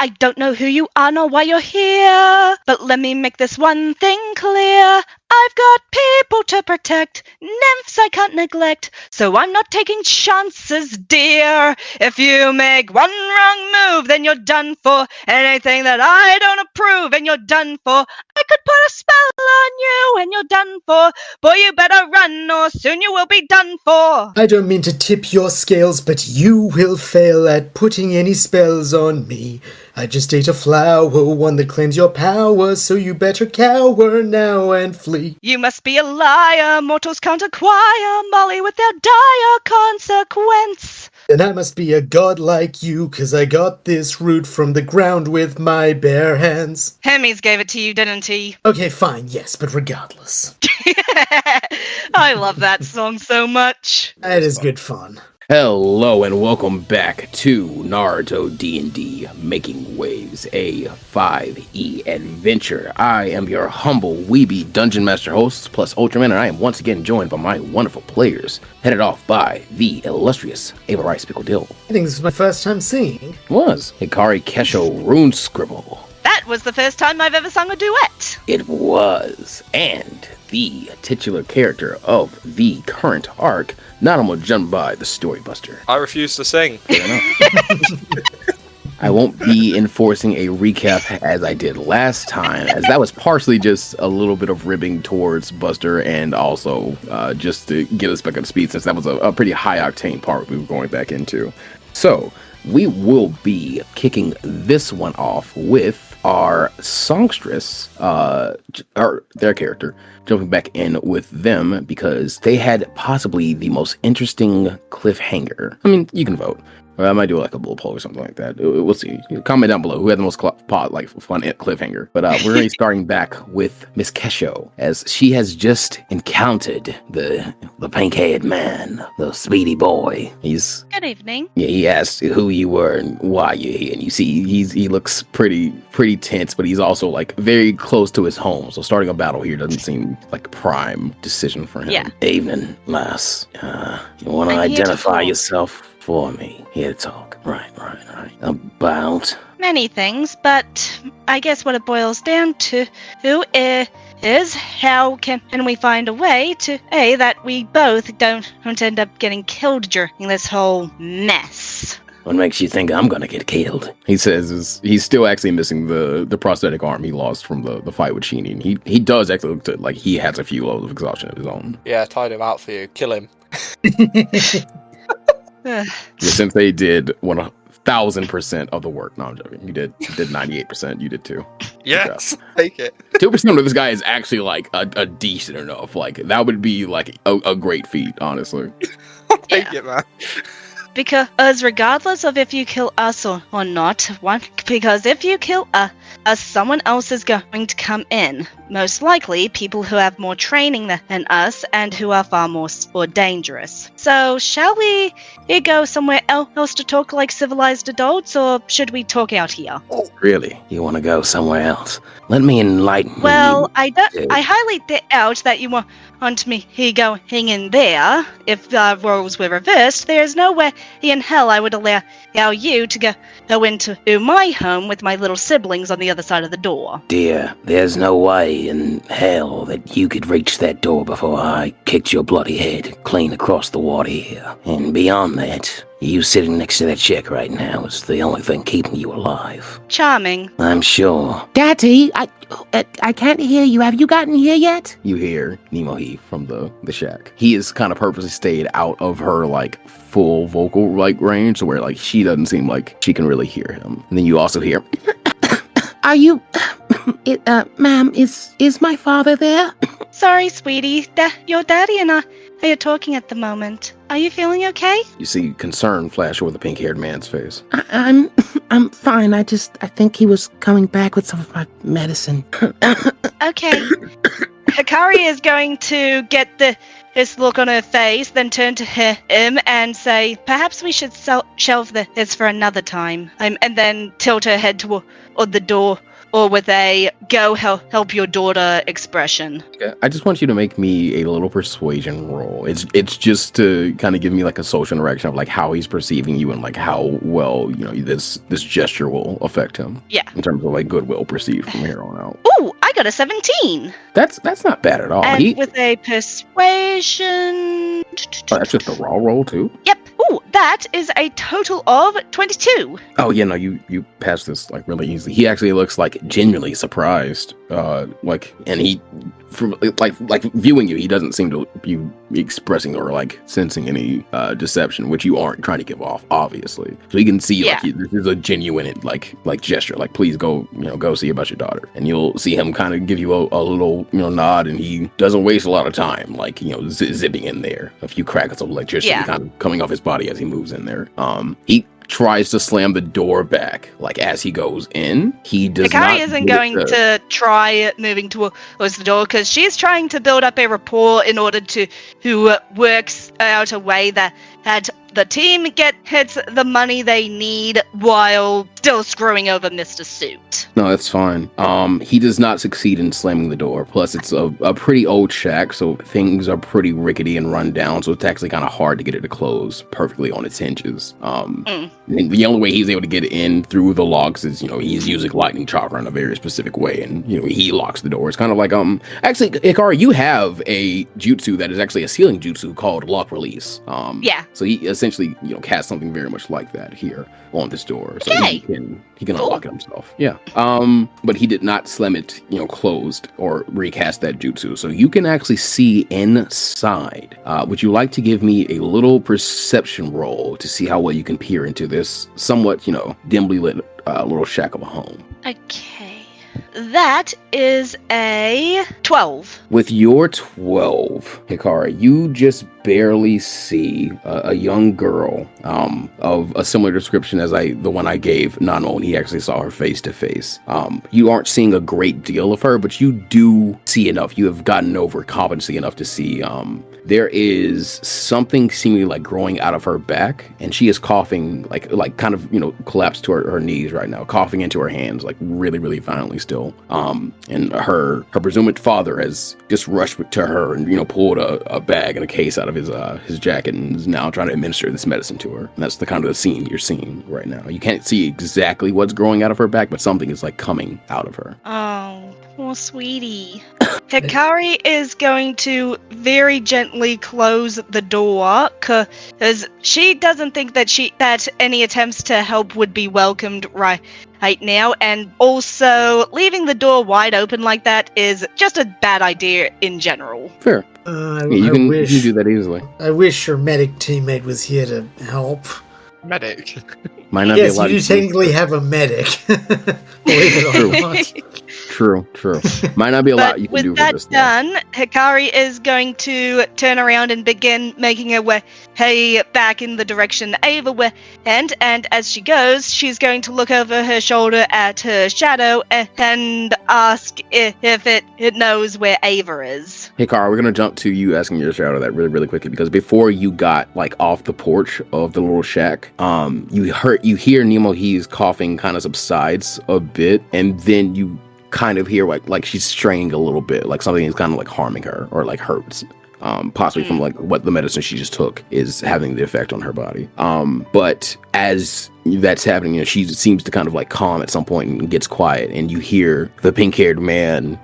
I don't know who you are nor why you're here, but let me make this one thing clear. I've got people to protect, nymphs I can't neglect, so I'm not taking chances, dear. If you make one wrong move, then you're done for. Anything that I don't approve, and you're done for. I could put a spell on you, and you're done for. Boy, you better run, or soon you will be done for. I don't mean to tip your scales, but you will fail at putting any spells on me. I just ate a flower, one that claims your power, so you better cower now and flee. You must be a liar, mortals can't acquire Molly without dire consequence. And I must be a god like you, 'cause I got this root from the ground with my bare hands. Hermes gave it to you, didn't he? Okay, fine, yes, but regardless. I love that song so much. That is good fun. Hello and welcome back to Naruto D&D Making Waves, a 5e adventure. I am your humble weeby Dungeon Master host plus Ultraman, and I am once again joined by my wonderful players, headed off by the illustrious Ava Rice Pickle Dill. I think this is my first time singing. Was Hikari Kesho Rune Scribble. That was the first time I've ever sung a duet. It was, and the titular character of the current arc, Nanimo, jumped by the Storybuster. I refuse to sing. Fair enough. I won't be enforcing a recap as I did last time, as that was partially just a little bit of ribbing towards Buster and also just to get us back up to speed, since that was a pretty high octane part we were going back into. So we will be kicking this one off with our songstress, or their character, jumping back in with them because they had possibly the most interesting cliffhanger. I mean, you can vote. Or I might do like a little poll or something like that. We'll see. Comment down below who had the most fun cliffhanger. But we're going to be starting back with Miss Kesho, as she has just encountered the pink-haired man, the speedy boy. He's Good evening. Yeah, he asked who you were and why you're here, and you see he looks pretty tense, but he's also like very close to his home. So starting a battle here doesn't seem like a prime decision for him. Yeah. Evening, lass. You want to I'm here to identify talk. yourself for me? Here to talk. Right. About. Many things, but I guess what it boils down to is how can we find a way to that we both don't end up getting killed during this whole mess. What makes you think I'm gonna get killed? He says he's still actually missing the prosthetic arm he lost from the fight with Sheeny. And he does actually look like he has a few loads of exhaustion of his own. Yeah, tied him out for you. Kill him. The sensei did 1,000% of the work. No, I'm joking. You did 98%. You did too. Yes, take it. 2% of this guy is actually like a decent enough. Like that would be like a great feat, honestly. Take it, man. Because regardless of if you kill us or not, because if you kill us, someone else is going to come in. Most likely, people who have more training than us and who are far more dangerous. So, shall we go somewhere else to talk like civilized adults, or should we talk out here? Really? You want to go somewhere else? Let me enlighten you. Well, I highly doubt that you want me going in there. If the roles were reversed, there is no way in hell I would allow you to go into my home with my little siblings on the other side of the door. Dear, there's no way in hell that you could reach that door before I kicked your bloody head clean across the water here. And beyond that, you sitting next to that chick right now is the only thing keeping you alive. Charming. I'm sure. Daddy, I can't hear you. Have you gotten here yet? You hear Nemo from the shack. He has kind of purposely stayed out of her like full vocal like range, where like she doesn't seem like she can really hear him. And then you also hear, "Are you, ma'am? Is my father there?" Sorry, sweetie. Your daddy and I are talking at the moment. Are you feeling okay? You see concern flash over the pink-haired man's face. I'm fine. I think he was coming back with some of my medicine. Okay. Hikari is going to get this look on her face, then turn to him and say, perhaps we should shelve this for another time. And then tilt her head toward the door or with a go help your daughter expression. Okay. I just want you to make me a little persuasion roll. It's just to kind of give me like a social interaction of like how he's perceiving you and like how well, you know, this gesture will affect him. Yeah. In terms of like goodwill perceived from here on out. Ooh, I got a 17. That's not bad at all. And with a persuasion... Oh, that's just a raw roll too? Yep. Ooh, that is a total of 22. Oh yeah, no, you passed this like really easily. He actually looks like genuinely surprised. And he from like viewing you, he doesn't seem to be expressing or like sensing any deception, which you aren't trying to give off, obviously. So you can see like this is a genuine like gesture, like please go see about your daughter, and you'll see him kind of give you a little nod, and he doesn't waste a lot of time like zipping in there. A few crackles of electricity kind of coming off his body as he moves in there. He tries to slam the door back, like as he goes in. He does not. Hikari isn't going to try moving towards the door because she's trying to build up a rapport in order to who works out a way that the team hits the money they need while still screwing over Mr. Suit. No, that's fine. He does not succeed in slamming the door. Plus, it's a pretty old shack, so things are pretty rickety and run down. So it's actually kind of hard to get it to close perfectly on its hinges. And the only way he's able to get in through the locks is, he's using lightning chakra in a very specific way, and he locks the door. It's kind of like actually, Hikari, you have a jutsu that is actually a sealing jutsu called lock release. So he essentially casts something very much like that here on this door. So he can unlock it himself. Yeah. But he did not slam it, closed or recast that jutsu. So you can actually see inside. Would you like to give me a little perception roll to see how well you can peer into this somewhat, dimly lit little shack of a home? Okay. That is a 12. With your 12, Hikari, you just barely see a young girl of a similar description as the one I gave Nanimo when he actually saw her face to face. You aren't seeing a great deal of her, but you do see enough. You have gotten over competency enough to see there is something seemingly like growing out of her back, and she is coughing like kind of collapsed to her knees right now, coughing into her hands like really, really violently still. And her presumed father has just rushed to her and pulled a bag and a case out of his jacket and is now trying to administer this medicine to her. And that's the kind of the scene you're seeing right now. You can't see exactly what's growing out of her back, but something is like coming out of her. Oh, poor sweetie. Hikari is going to very gently close the door because she doesn't think that any attempts to help would be welcomed right now, and also leaving the door wide open like that is just a bad idea in general. Fair. You can do that easily. I wish your medic teammate was here to help. Medic. Might not be a lot. You do technically have a medic. Believe it or not. True. Might not be a lot you can do for this. With that done, Hikari is going to turn around and begin making her way back in the direction Ava went, and as she goes, she's going to look over her shoulder at her shadow and ask if it knows where Ava is. Hikari, we're gonna jump to you asking your shadow that really, really quickly, because before you got like off the porch of the little shack, you hear Nemo, he's coughing kind of subsides a bit, and then you kind of hear like she's straining a little bit, like something is kind of like harming her or like hurts. Possibly from like what the medicine she just took is having the effect on her body. But as that's happening, she seems to kind of like calm at some point and gets quiet, and you hear the pink-haired man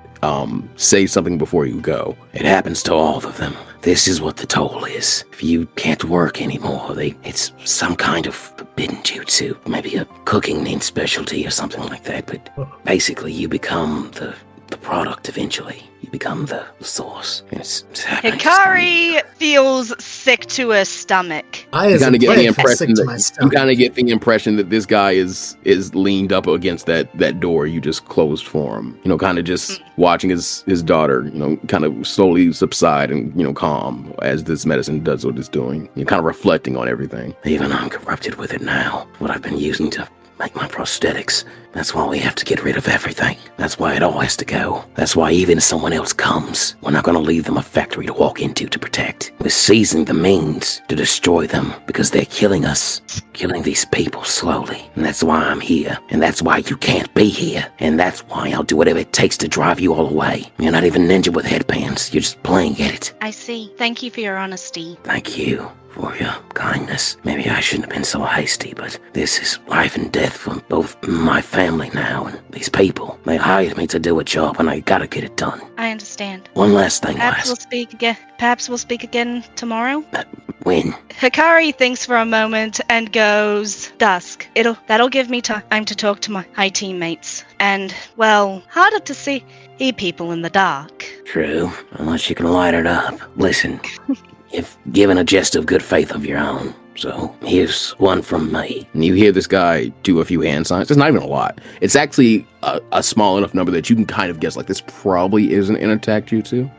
say something before you go. It happens to all of them. This is what the toll is. If you can't work anymore, it's some kind of forbidden jutsu, maybe a cooking named specialty or something like that. But basically, you become the product eventually. You become the source. It's Hikari feels sick to her stomach. You kind of get the impression that this guy is leaned up against that door you just closed for him. Kind of just watching his daughter, kind of slowly subside and calm as this medicine does what it's doing. You're kind of reflecting on everything. Even I'm corrupted with it now. What I've been using to make my prosthetics. That's why we have to get rid of everything. That's why it all has to go. That's why even if someone else comes, we're not going to leave them a factory to walk into to protect. We're seizing the means to destroy them because they're killing us, killing these people slowly. And that's why I'm here. And that's why you can't be here. And that's why I'll do whatever it takes to drive you all away. You're not even ninja with headbands. You're just playing at it. I see. Thank you for your honesty. Thank you for your kindness. Maybe I shouldn't have been so hasty, but this is life and death for both my family now and these people. They hired me to do a job, and I gotta get it done. I understand. One last thing, Perhaps we'll last. speak again. Perhaps we'll speak again tomorrow. When? Hikari thinks for a moment and goes, dusk. That'll give me time to talk to my high teammates. And, well, harder to see people in the dark. True, unless you can light it up. Listen, you've given a jest of good faith of your own, so here's one from me. And you hear this guy do a few hand signs. It's not even a lot. It's actually a small enough number that you can kind of guess, like, this probably isn't an attack jutsu.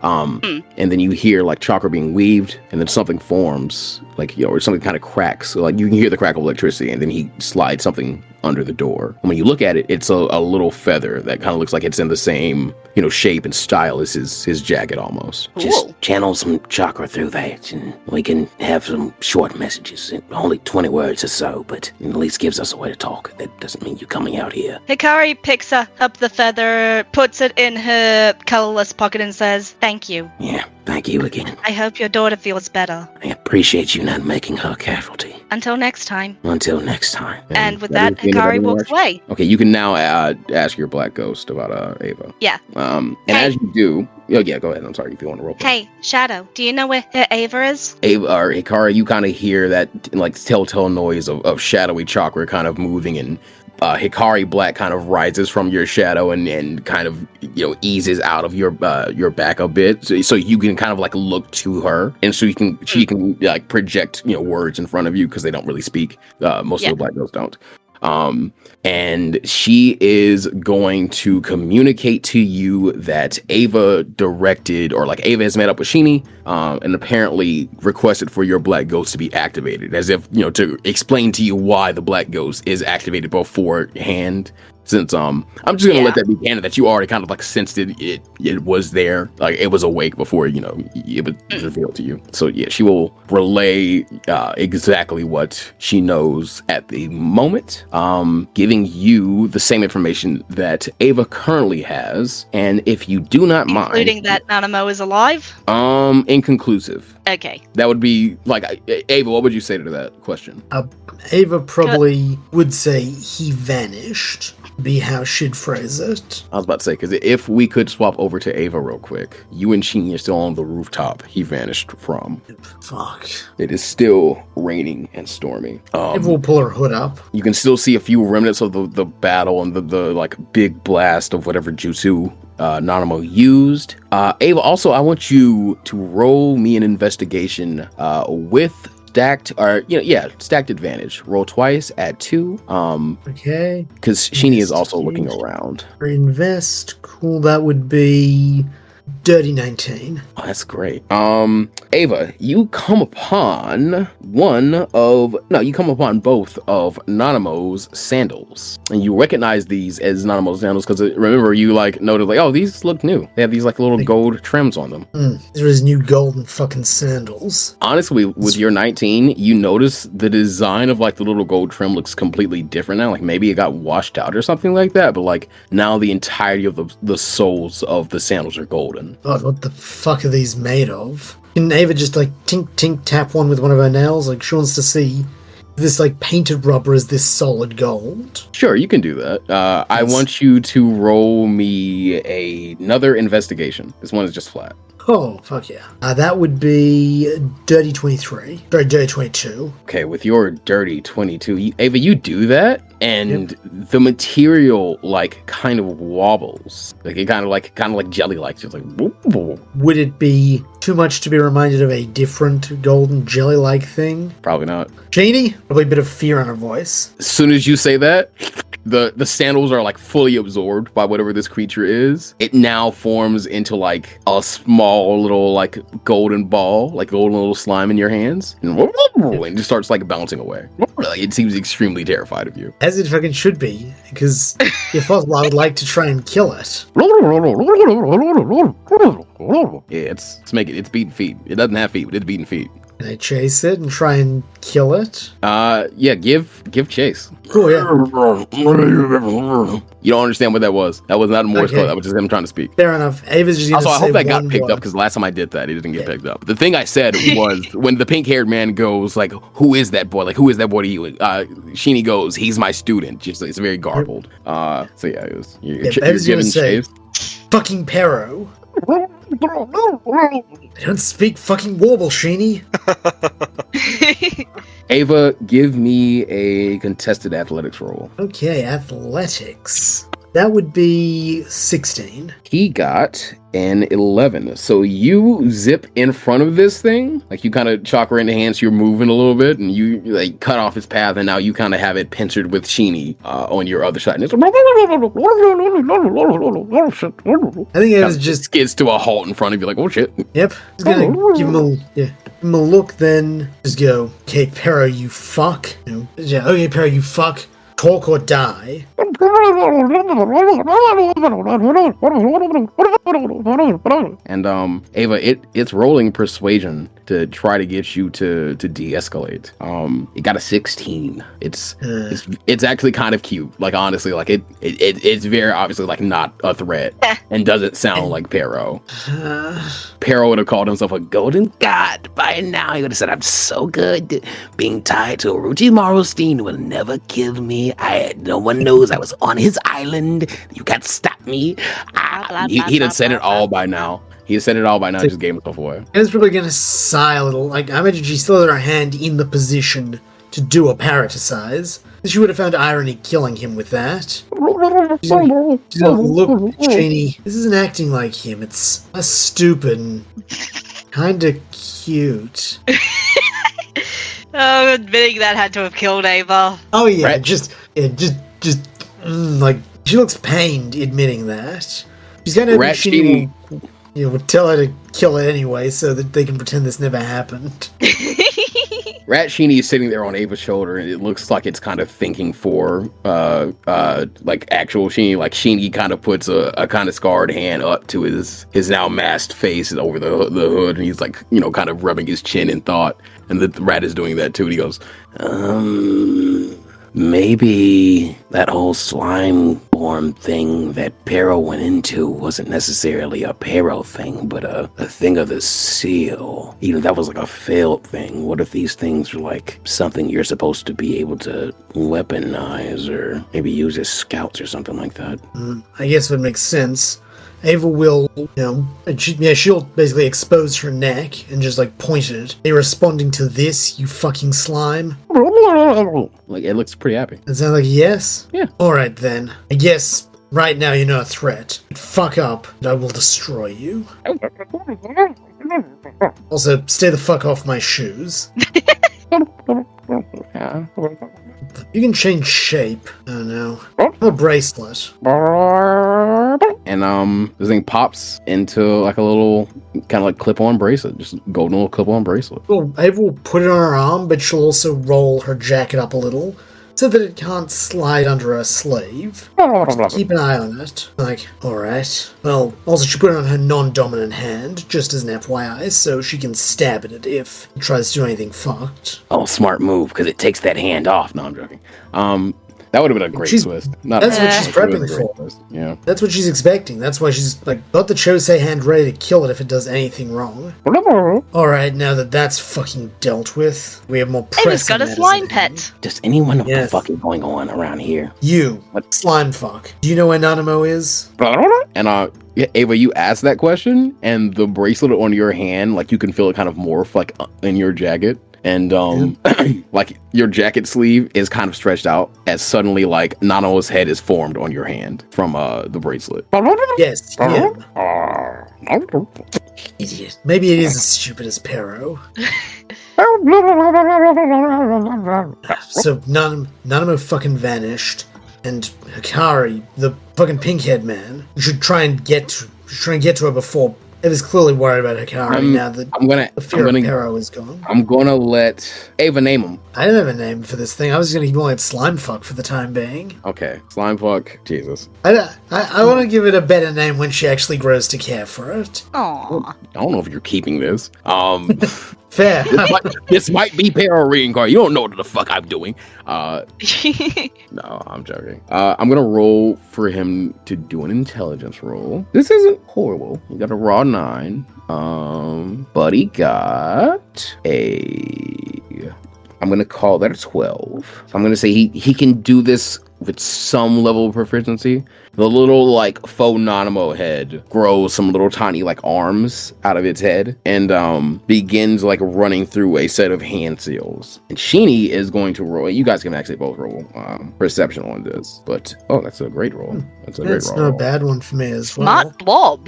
And then you hear, like, chakra being weaved, and then something forms, like, or something kind of cracks. So, like, you can hear the crack of electricity, and then he slides something under the door. And when you look at it, it's a little feather that kind of looks like it's in the same, shape and style as his jacket almost. Just channel some chakra through that, and we can have some short messages. Only 20 words or so, but it at least gives us a way to talk. That doesn't mean you coming out here. Hikari picks up the feather, puts it in her colorless pocket and says, thank you. Yeah, thank you again. I hope your daughter feels better. I appreciate you not making her a casualty. Until next time. Until next time. And with that, is the end of Hikari every walks interaction. away. Okay, you can now ask your black ghost about Ava. Yeah. And Hey. as you do, go ahead. I'm sorry if you want to roll. Hey, Shadow, do you know where Ava is? Ava or Hikari, you kind of hear that like telltale noise of shadowy chakra kind of moving, and Hikari Black kind of rises from your shadow and kind of eases out of your back a bit, so you can kind of like look to her, and so she can like project words in front of you because they don't really speak. Most of the black girls don't. And she is going to communicate to you that Ava directed, or like Ava has met up with Sheenie, and apparently requested for your black ghost to be activated, as if, to explain to you why the black ghost is activated beforehand. Since I'm just gonna let that be canon, that you already kind of like sensed it was there, like it was awake before it was revealed to you. So yeah, she will relay exactly what she knows at the moment, giving you the same information that Ava currently has, and if you do not mind, Including that Nanimo is alive? inconclusive. Okay. That would be like Ava. What would you say to that question? Ava probably would say he vanished, be how she'd phrase it. I was about to say, because if we could swap over to Ava real quick, you and Sheenie are still on the rooftop he vanished from. Fuck. It is still raining and stormy. Ava will pull her hood up. You can still see a few remnants of the battle and the like big blast of whatever jutsu Nanimo used. Ava, also, I want you to roll me an investigation with stacked advantage. Roll twice, add 2. Okay. Because Sheenie is also looking around. Reinvest. Cool. That would be dirty 19. Oh, that's great. Ava, you come upon both of Nanimo's sandals, and you recognize these as Nanimo's sandals because remember you like noted like, oh, these look new. They have these like little gold trims on them. These are his new golden fucking sandals. Honestly, with your 19, you notice the design of like the little gold trim looks completely different now. Like maybe it got washed out or something like that, but like now the entirety of the soles of the sandals are golden. God, what the fuck are these made of? Can Ava just like tink tink tap one with one of her nails? Like she wants to see if this like painted rubber is this solid gold. Sure, you can do that. I want you to roll me another investigation. This one is just flat. Oh, fuck yeah. That would be dirty 23. Sorry, dirty 22. Okay, with your dirty 22, Ava, you do that, and the material like kind of wobbles. Like it kind of like jelly-like. Just like whoop, whoop. Would it be too much to be reminded of a different golden jelly-like thing? Probably not. Genie? Probably a bit of fear in her voice. As soon as you say that, the sandals are like fully absorbed by whatever this creature is, it now forms into like a small little like golden ball, like golden little slime in your hands, and just starts like bouncing away. Like, it seems extremely terrified of you. As it fucking should be, because if possible, I would like to try and kill it. Yeah, it's making it's beating feet. It doesn't have feet, but it's beating feet. Can I chase it and try and kill it? Yeah, give chase. Cool, yeah. You don't understand what that was. That was not a Morse Okay. code. That was just him trying to speak. Fair enough. Ava's just gonna Also, I say hope that got one picked word. up because last time I did that, it didn't get Yeah. picked up. The thing I said was when the pink-haired man goes like, "Who is that boy? Like, who is that boy to you?" Sheenie goes, "He's my student." Just it's very garbled. So yeah, it was. You're Ava's gonna giving say, chase. fucking Pero. I don't speak fucking warble, Sheenie. Ava, give me a contested athletics roll. Okay, athletics. That would be 16. He got an 11. So you zip in front of this thing, like you kind of chakra in the hands, you're moving a little bit, and you like cut off his path, and now you kind of have it pincered with Sheenie on your other side. And it's I think Ava's just, skids to a halt in front of you, like, oh shit. yep. Just gonna give him a look, then just go, okay, Pero, you fuck. Yeah, okay, Pero, you fuck. Talk or die. And Ava, it's rolling persuasion to try to get you to de-escalate. It got a 16. It's actually kind of cute. Like honestly, like it's very obviously like not a threat and doesn't sound like Pero. Pero would have called himself a golden god by now. He would have said, "I'm so good. Being tied to Orochimaru Stein will never kill me. No one knows I was on his island. You can't stop me." He'd have said it all by now. He said it all by now. Just gave himself away. Ava's probably gonna sigh a little. Like, I imagine she still had her hand in the position to do a parasitize. She would have found irony killing him with that. She's gonna look at Sheenie. This isn't acting like him. It's less stupid and kinda cute. Oh, admitting that had to have killed Ava. Oh yeah, Right. like she looks pained admitting that. She's gonna have Rat Sheenie will tell her to kill it anyway, so that they can pretend this never happened. Rat Sheenie is sitting there on Ava's shoulder, and it looks like it's kind of thinking for like actual Sheenie. Like Sheenie kind of puts a kind of scarred hand up to his now masked face over the hood, and he's like, kind of rubbing his chin in thought. And the rat is doing that too. And he goes, Maybe that whole slime form thing that Pero went into wasn't necessarily a Pero thing, but a thing of the seal. Even if that was like a failed thing, what if these things are like something you're supposed to be able to weaponize or maybe use as scouts or something like that? I guess it makes sense. Ava will, she'll basically expose her neck and just like point at it. Are you responding to this, you fucking slime? like, it looks pretty happy. That sounds like a yes? Yeah. Alright then. I guess right now you're not a threat. Fuck up and I will destroy you. Also, stay the fuck off my shoes. You can change shape. Oh no. A bracelet. And this thing pops into like a little kind of like clip-on bracelet, just golden little clip-on bracelet. Well, Ava will put it on her arm, but she'll also roll her jacket up a little so that it can't slide under her sleeve. Just keep an eye on it. Like, alright. Well, also she put it on her non-dominant hand, just as an FYI, so she can stab at it if it tries to do anything fucked. Oh, smart move, because it takes that hand off. No, I'm joking. That would have been a great twist. That's what she's It would've been prepping a great for. twist. Yeah. That's what she's expecting. That's why she's, like, got the Chosei hand ready to kill it if it does anything wrong. Alright, now that that's fucking dealt with, we have more pressing Ava's got a matters slime at hand. pet. Does anyone know what the Yes. fuck is going on around here? You, slime fuck. Do you know where Nanimo is? And yeah, Ava, you asked that question, and the bracelet on your hand, like you can feel it kind of morph like in your jacket. And like your jacket sleeve is kind of stretched out as suddenly like Nano's head is formed on your hand from the bracelet. Yes, him. Idiot. Maybe it is as stupid as Pero. So Nanimo fucking vanished. and Hikari, the fucking pink-haired man. You should try and get to her before. Eva's clearly worried about Hikari now that the fear of Pero is gone. I'm gonna let Ava name him. I don't have a name for this thing. I was gonna call it Slimefuck for the time being. Okay, Slimefuck. Jesus. I want to give it a better name when she actually grows to care for it. Aw. I don't know if you're keeping this. Fair. This might be Pero reincarnate. You don't know what the fuck I'm doing. No, I'm joking. I'm gonna roll for him to do an intelligence roll. This isn't horrible. You got a raw 9. But he got I'm gonna call that a 12. So I'm gonna say he can do this with some level of proficiency. The little like faux Nanimo head grows some little tiny like arms out of its head and begins like running through a set of hand seals. And Sheeny is going to roll. You guys can actually both roll perception on this. But that's a great roll. That's not a bad one for me as well. Smart blob.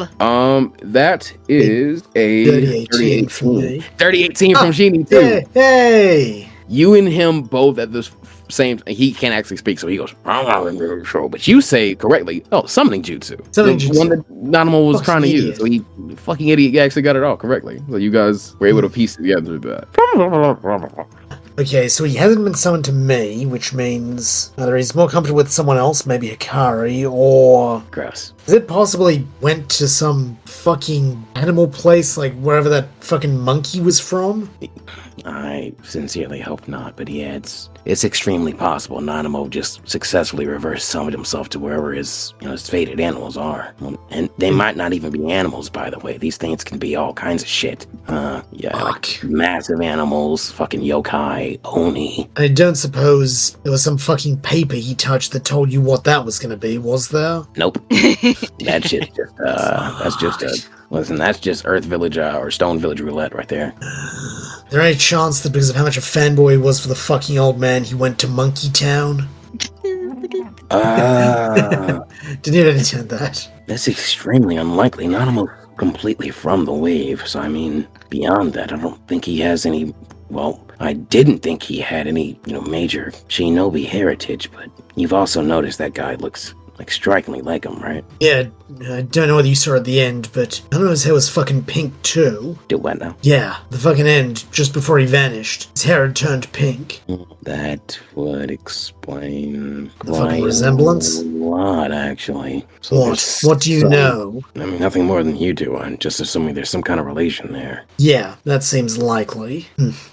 That is a 30-18 for me. 30-18 from Sheeny too. Hey! You and him both at this same. He can't actually speak, so he goes. But you say correctly. Oh, summoning jutsu. The one that Nanimo was trying to use. So he fucking idiot. He actually got it all correctly. So you guys were able to piece it together with that. Okay, so he hasn't been summoned to me, which means either he's more comfortable with someone else, maybe Hikari, or... Gross. Is it possible he went to some fucking animal place, like wherever that fucking monkey was from? I sincerely hope not, but yeah, it's extremely possible Nanimo just successfully reverse summoned himself to wherever his fated animals are. And they might not even be animals, by the way. These things can be all kinds of shit. Like massive animals, fucking yokai, oni. I don't suppose there was some fucking paper he touched that told you what that was gonna be, was there? Nope. That shit that's just Earth Village or Stone Village roulette right there. Is there any chance that because of how much a fanboy he was for the fucking old man, he went to Monkey Town? Didn't even intend that. That's extremely unlikely. Nanimo completely from the wave, so I mean, beyond that, I don't think he has any. Well, I didn't think he had any, major shinobi heritage, but you've also noticed that guy looks like strikingly like him, right? Yeah, I don't know whether you saw at the end, but I don't know his hair was fucking pink too. Do what now? Yeah, the fucking end, just before he vanished. His hair had turned pink. That would explain the fucking resemblance? A lot, actually. So what do you know? I mean, nothing more than you do. I'm just assuming there's some kind of relation there. Yeah, that seems likely.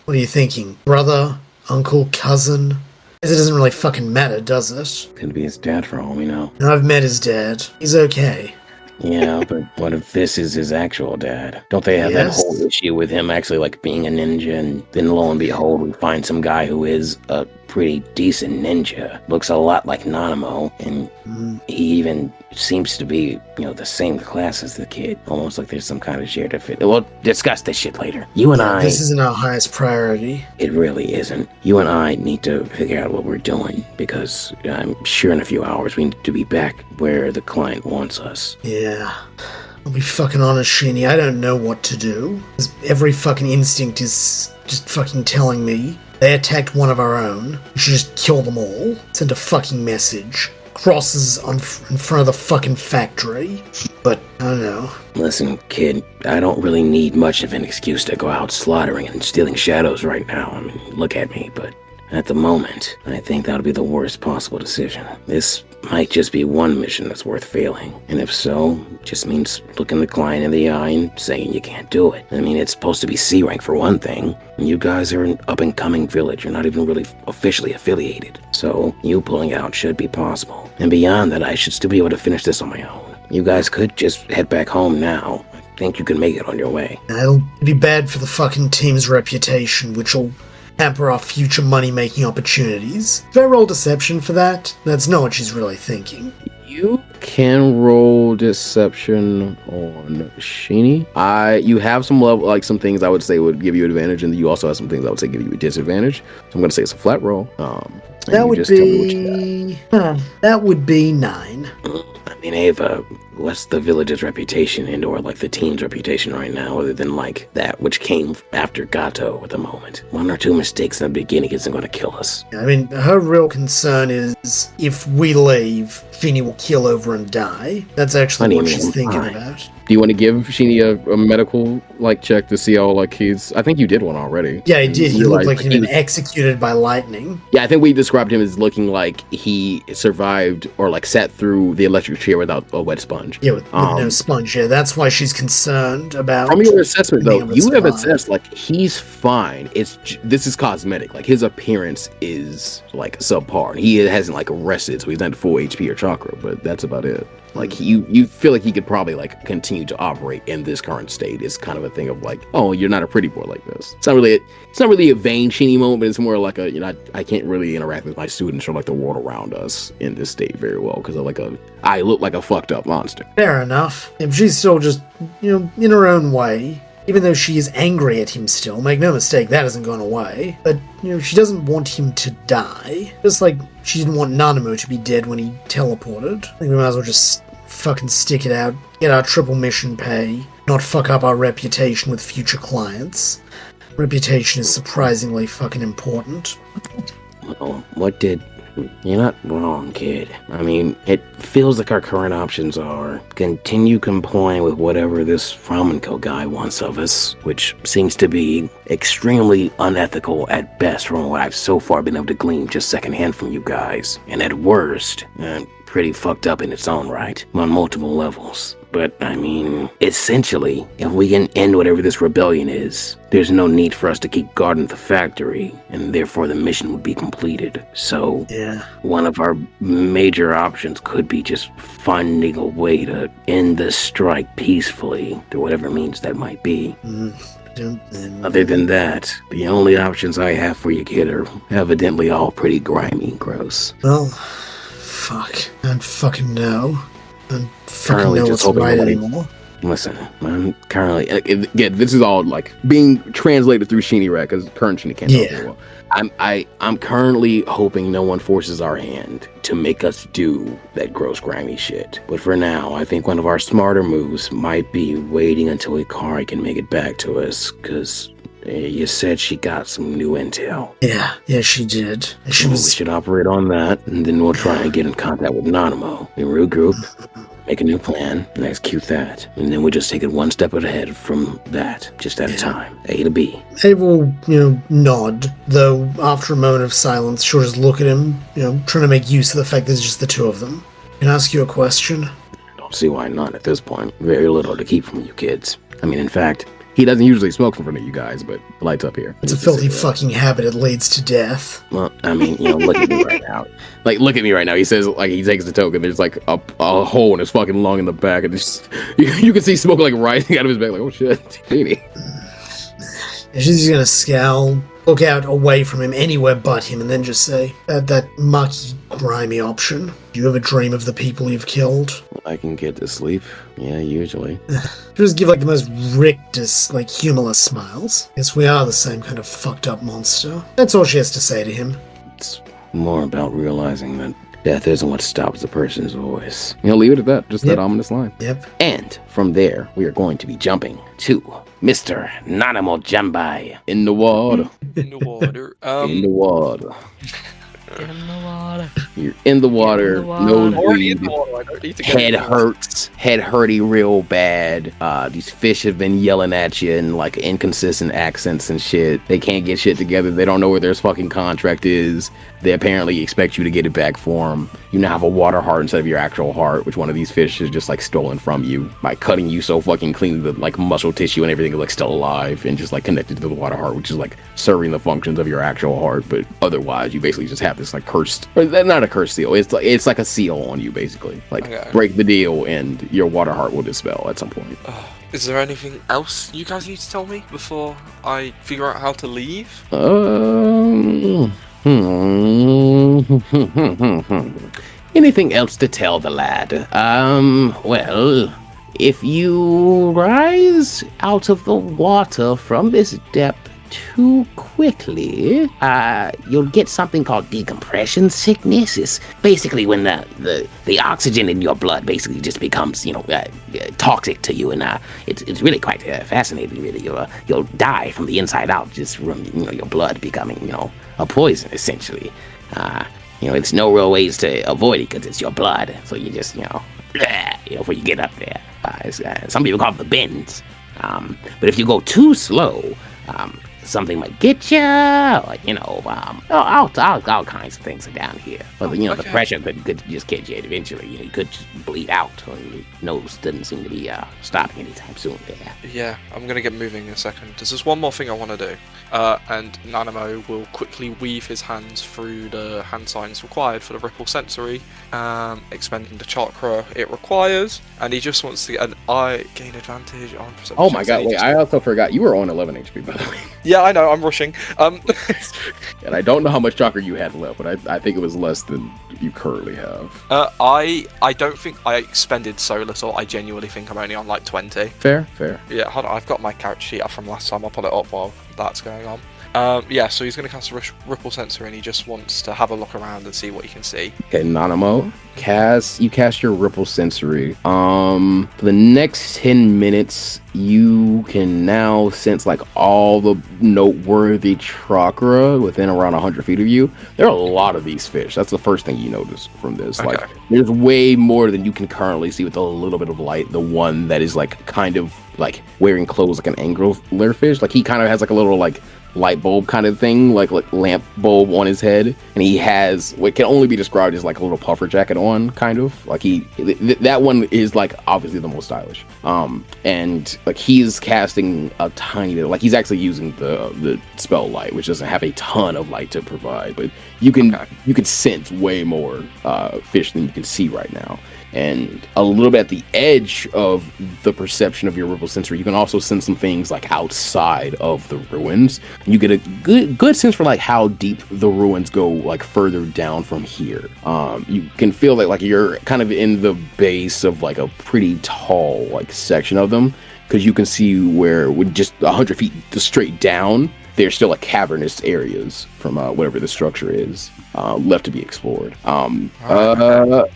What are you thinking? Brother? Uncle? Cousin? It doesn't really fucking matter, does it? Could be his dad for all we know. And I've met his dad. He's okay. Yeah, but what if this is his actual dad? Don't they have that whole issue with him actually like being a ninja, and then lo and behold we find some guy who is a pretty decent ninja, looks a lot like Nanimo, and he even seems to be, the same class as the kid, almost like there's some kind of shared affinity. We'll discuss this shit later. This isn't our highest priority. It really isn't. You and I need to figure out what we're doing, because I'm sure in a few hours we need to be back where the client wants us. Yeah. I'll be fucking honest, Sheeny, I don't know what to do. Every fucking instinct is just fucking telling me they attacked one of our own. We should just kill them all. Send a fucking message. Crosses in front of the fucking factory. But, I don't know. Listen, kid, I don't really need much of an excuse to go out slaughtering and stealing shadows right now. I mean, look at me, but at the moment, I think that'll be the worst possible decision. This might just be one mission that's worth failing. And if so, it just means looking the client in the eye and saying you can't do it. I mean, it's supposed to be C rank for one thing. And you guys are an up-and-coming village. You're not even really officially affiliated. So, you pulling out should be possible. And beyond that, I should still be able to finish this on my own. You guys could just head back home now. I think you can make it on your way. It'll be bad for the fucking team's reputation, which will hamper our future money-making opportunities. Should I roll deception for that? That's not what she's really thinking. You can roll deception on Sheeny. You have some level, like some things I would say would give you advantage, and you also have some things I would say give you a disadvantage. So I'm gonna say it's a flat roll. That would be 9. I mean, Ava, what's the village's reputation and or like the team's reputation right now, other than like that which came after Gato at the moment? One or two mistakes in the beginning isn't going to kill us. I mean, her real concern is if we leave, Sheenie will keel over and die. That's actually what she's thinking about. Do you want to give Sheenie a medical check to see how he's? I think you did one already. Yeah, he did. He looked like he'd been executed by lightning. Yeah, I think we described him as looking like he survived or sat through the electric chair without a wet sponge. Yeah, with no sponge. Yeah, that's why she's concerned about. From your assessment, though, you have assessed he's fine. This is cosmetic. His appearance is subpar. He hasn't rested, so he's not full HP or chakra, but that's about it. You feel like he could probably continue to operate in this current state. It's kind of a thing of oh, you're not a pretty boy like this. It's not really a vain Sheenie moment, but it's more like I can't really interact with my students or the world around us in this state very well because I look like a fucked up monster. Fair enough. If she's still just in her own way, even though she is angry at him still, make no mistake, that hasn't gone away. But she doesn't want him to die. Just like she didn't want Nanimo to be dead when he teleported. I think we might as well just fucking stick it out, get our triple mission pay, not fuck up our reputation with future clients. Reputation is surprisingly fucking important. Well, you're not wrong, kid. I mean, it feels like our current options are continue complying with whatever this Flamenco guy wants of us, which seems to be extremely unethical at best from what I've so far been able to glean just secondhand from you guys, and at worst, pretty fucked up in its own right, on multiple levels. But, I mean, essentially, if we can end whatever this rebellion is, there's no need for us to keep guarding the factory, and therefore the mission would be completed. So, one of our major options could be just finding a way to end the strike peacefully, through whatever means that might be. Other than that, the only options I have for you, kid, are evidently all pretty grimy and gross. Well, fuck. I don't fucking know. I don't fucking Currently know just what's right hoping anymore. Listen, I'm currently... Again, this is all being translated through Sheenie, right? Because current Sheenie can't talk very well. I'm currently hoping no one forces our hand to make us do that gross, grimy shit. But for now, I think one of our smarter moves might be waiting until Hikari can make it back to us, because you said she got some new intel. Yeah, she did. We should operate on that, and then we'll try and get in contact with Nanimo. We regroup, make a new plan, and execute that. And then we'll just take it one step ahead from that, just at a time. A to B. Abe will, nod, though after a moment of silence, she'll just look at him, trying to make use of the fact there's just the two of them. Can I ask you a question? Don't see why not at this point. Very little to keep from you kids. I mean, in fact, he doesn't usually smoke in front of you guys, but the light's up here. It's a filthy fucking habit. It leads to death. Well, I mean, look at me right now. Look at me right now. He says, he takes the token. There's a hole in his fucking lung in the back, and just you can see smoke rising out of his back. Oh shit, Sheenie. She's just gonna scowl, look out away from him, anywhere but him, and then just say, that mucky, grimy option. Do you ever dream of the people you've killed? I can get to sleep. Yeah, usually. She'll just give the most rictus, humorless smiles. Guess we are the same kind of fucked up monster. That's all she has to say to him. It's more about realizing that death isn't what stops a person's voice. Leave it at that. Just that ominous line. Yep. And from there, we are going to be jumping to Mr. Nanimo Jambai. In the water. In the water. In the water. In the water. You're in the water. Already in Nosebleed. the water. I don't need to go Head in the water. hurts. Head hurty real bad. These fish have been yelling at you in inconsistent accents and shit. They can't get shit together. They don't know where their fucking contract is. They apparently expect you to get it back for them. You now have a water heart instead of your actual heart, which one of these fish is just stolen from you by cutting you so fucking clean that muscle tissue and everything is still alive and just connected to the water heart, which is serving the functions of your actual heart. But otherwise, you basically just have this cursed, or not a cursed seal. It's like a seal on you basically. Okay. Break the deal and your water heart will dispel at some point. Is there anything else you guys need to tell me before I figure out how to leave? Anything else to tell the lad? Well, if you rise out of the water from this depth too quickly, you'll get something called decompression sickness. It's basically when the oxygen in your blood basically just becomes, toxic to you, and it's really quite fascinating. Really, you'll die from the inside out just from your blood becoming a poison essentially. There's no real ways to avoid it because it's your blood. So you just before you get up there. Some people call it the bends. But if you go too slow, something might get you, all kinds of things are down here. But the pressure could just get you eventually. You could just bleed out, or your nose doesn't seem to be stopping anytime soon there. Yeah, I'm gonna get moving in a second. There's just one more thing I want to do, and Nanimo will quickly weave his hands through the hand signs required for the ripple sensory, expending the chakra it requires, and he just wants to get an eye gain advantage on perception. Oh my god, wait, I also forgot you were on 11 HP, by the way. Yeah, I know, I'm rushing. And I don't know how much chakra you had left, but I think it was less than you currently have. I don't think I expended so little. I genuinely think I'm only on like 20. Fair. Yeah, hold on, I've got my character sheet up from last time. I'll pull it up while that's going on. So he's going to cast a ripple sensor, and he just wants to have a look around and see what he can see. Okay, Nanimo, you cast your ripple sensory. For the next 10 minutes, you can now sense like all the noteworthy chakra within around 100 feet of you. There are a lot of these fish. That's the first thing you notice from this. Okay. Like, there's way more than you can currently see with a little bit of light. The one that is like kind of like wearing clothes like an anglerfish. Like he kind of has like a little like light bulb kind of thing, like lamp bulb on his head, and he has what can only be described as like a little puffer jacket on, kind of like that one is like obviously the most stylish, and like he's casting a tiny bit, like he's actually using the spell light, which doesn't have a ton of light to provide, but you can sense way more fish than you can see right now. And a little bit at the edge of the perception of your ripple sensor, you can also sense some things like outside of the ruins. You get a good sense for like how deep the ruins go, like further down from here. You can feel that like you're kind of in the base of like a pretty tall like section of them, because you can see where with just 100 feet straight down, there's still like cavernous areas from whatever the structure is left to be explored.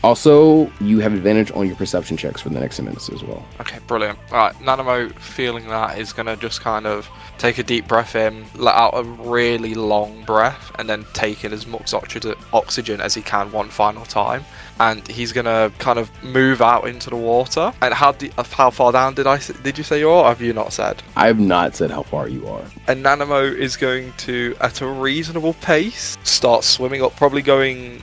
Also, you have advantage on your perception checks for the next 10 minutes as well. Okay, brilliant. Alright, Nanimo, feeling that, is going to just kind of take a deep breath in, let out a really long breath, and then take in as much oxygen as he can one final time. And he's going to kind of move out into the water. And how far down did you say you are, or have you not said? I have not said how far you are. And Nanimo is going to, at a reasonable pace, start swimming up, probably going...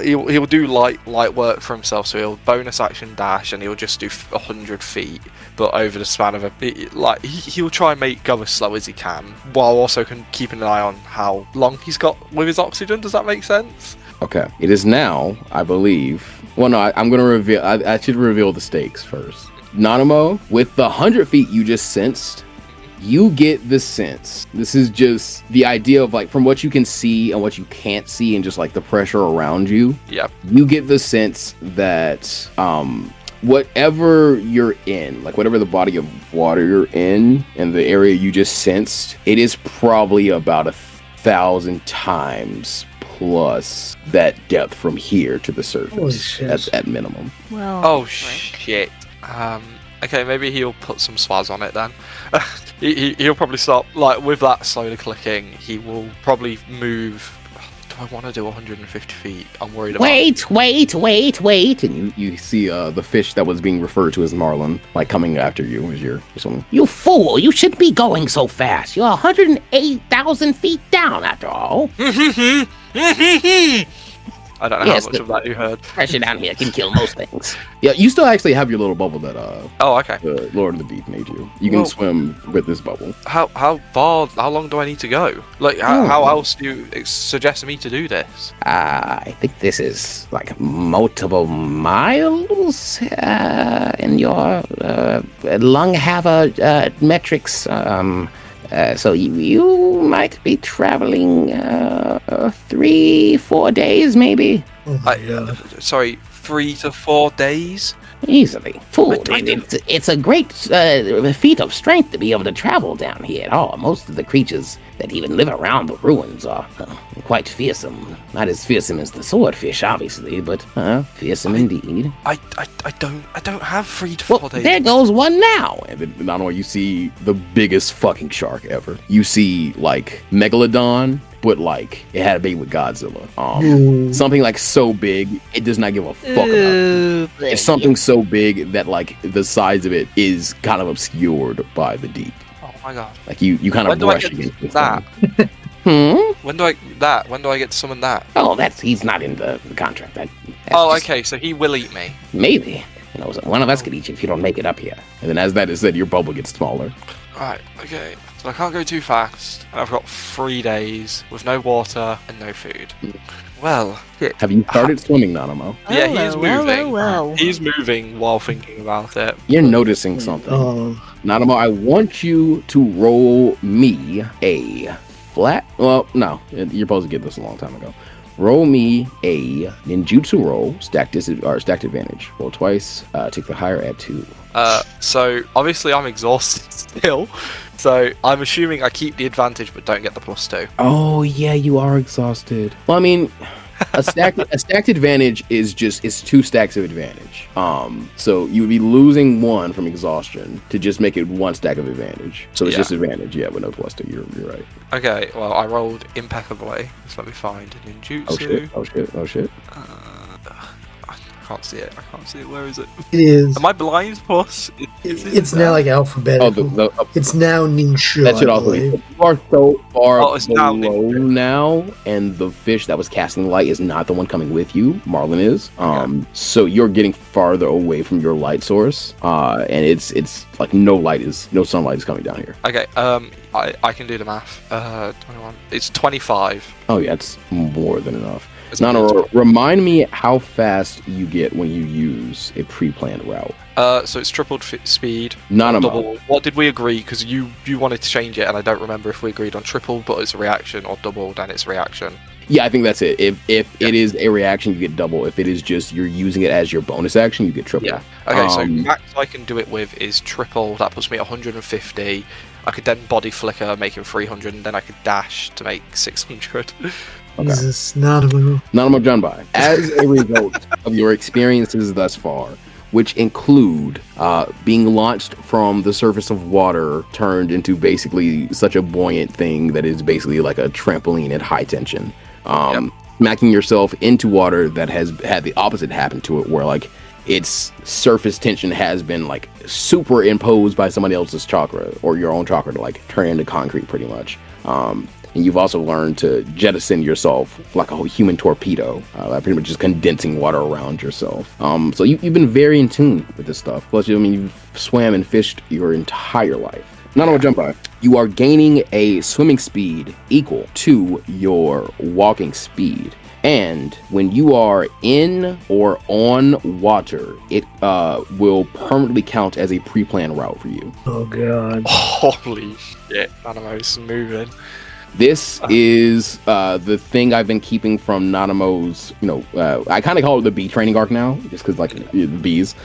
He'll do light work for himself, so he'll bonus action dash, and he'll just do 100 feet, but over the span of he'll try and go as slow as he can, while also keeping an eye on how long he's got with his oxygen. Does that make sense? Okay. It is now, I believe... Well, no, I'm going to reveal... I should reveal the stakes first. Nanimo, with the 100 feet you just sensed, you get the sense. This is just the idea of like from what you can see and what you can't see and just like the pressure around you. Yep. You get the sense that whatever you're in, like whatever the body of water you're in and the area you just sensed, it is probably about 1,000 times plus that depth from here to the surface at minimum. Well. Oh shit. Okay, maybe he'll put some swaz on it then. He'll probably start, like, with that slowly clicking, he will probably move... Do I want to do 150 feet? I'm worried about... Wait! And you see the fish that was being referred to as Marlin, like, coming after you as you're swimming. You fool! You shouldn't be going so fast. You're 108,000 feet down, after all. I don't know how much of that you heard. Pressure down here can kill most things. Yeah, you still actually have your little bubble that Oh, okay. the Lord of the Deep made you. You can swim with this bubble. How long do I need to go? Like, how else do you suggest me to do this? I think this is like multiple miles in your lung have metrics. So you might be traveling 3-4 days, maybe. Oh my God. Sorry, 3 to 4 days? Easily. Fooled. It's a great feat of strength to be able to travel down here at all. Most of the creatures that even live around the ruins are quite fearsome. Not as fearsome as the swordfish, obviously, but fearsome indeed. I don't have 3 to 4 days. There goes one now. And then not only you see the biggest fucking shark ever. You see like Megalodon, but like it had a baby with Godzilla. Something like so big it does not give a fuck about it. It's something so big that like the size of it is kind of obscured by the deep. Oh my god! Like you kind of brush against that. When do I get to summon that? Oh, he's not in the contract. Okay, so he will eat me. Maybe. You know, one of us could eat you if you don't make it up here. And then as that is said, your bubble gets smaller. Right, okay. So I can't go too fast. And I've got 3 days with no water and no food. Well, have you started swimming, Nanimo? Yeah, he is moving. Well. He's moving while thinking about it. You're noticing something. Nanimo, I want you to roll me a flat. Well, no, you're supposed to get this a long time ago. Roll me a ninjutsu roll, stacked advantage. Roll twice, take the higher, add 2. So obviously I'm exhausted still. So I'm assuming I keep the advantage but don't get the +2. Oh yeah, you are exhausted. Well, I mean, a stacked advantage is 2 stacks of advantage. So you would be losing 1 from exhaustion to just make it 1 stack of advantage. So it's just advantage, with no +2. You're right. Okay, well I rolled impeccably. So let me find ninjutsu. Oh shit. I can't see it. Where is it? It is. Am I blind, plus? It's now like alphabetical. It's now Ninshu. That should also be. You are so far it's now now, and the fish that was casting light is not the one coming with you. Marlin is. So you're getting farther away from your light source, and it's like no sunlight is coming down here. Okay. I can do the math. 21. It's 25. Oh yeah, it's more than enough. Nano, remind me how fast you get when you use a pre-planned route. So it's tripled speed. Double. What did we agree? Because you wanted to change it, and I don't remember if we agreed on triple, but it's a reaction, or doubled, and it's a reaction. Yeah, I think that's it. If it is a reaction, you get double. If it is just you're using it as your bonus action, you get triple. Yeah. Okay, so max I can do it with is triple. That puts me at 150. I could then body flicker, making 300, and then I could dash to make 600. Okay. Jesus, Nanimo. Nanimo Junbai, as a result of your experiences thus far, which include being launched from the surface of water, turned into basically such a buoyant thing that is basically like a trampoline at high tension, smacking yourself into water that has had the opposite happen to it, where like its surface tension has been like superimposed by somebody else's chakra or your own chakra to like turn into concrete pretty much. And you've also learned to jettison yourself like a human torpedo, by pretty much just condensing water around yourself. So you've been very in tune with this stuff. Plus, you've swam and fished your entire life. Nanimo Junbai, you are gaining a swimming speed equal to your walking speed. And when you are in or on water, it will permanently count as a pre-planned route for you. Oh, God. Holy shit, Nanimo's moving. This is the thing I've been keeping from Nanimo's, I kind of call it the bee training arc now, just because, like, the bees.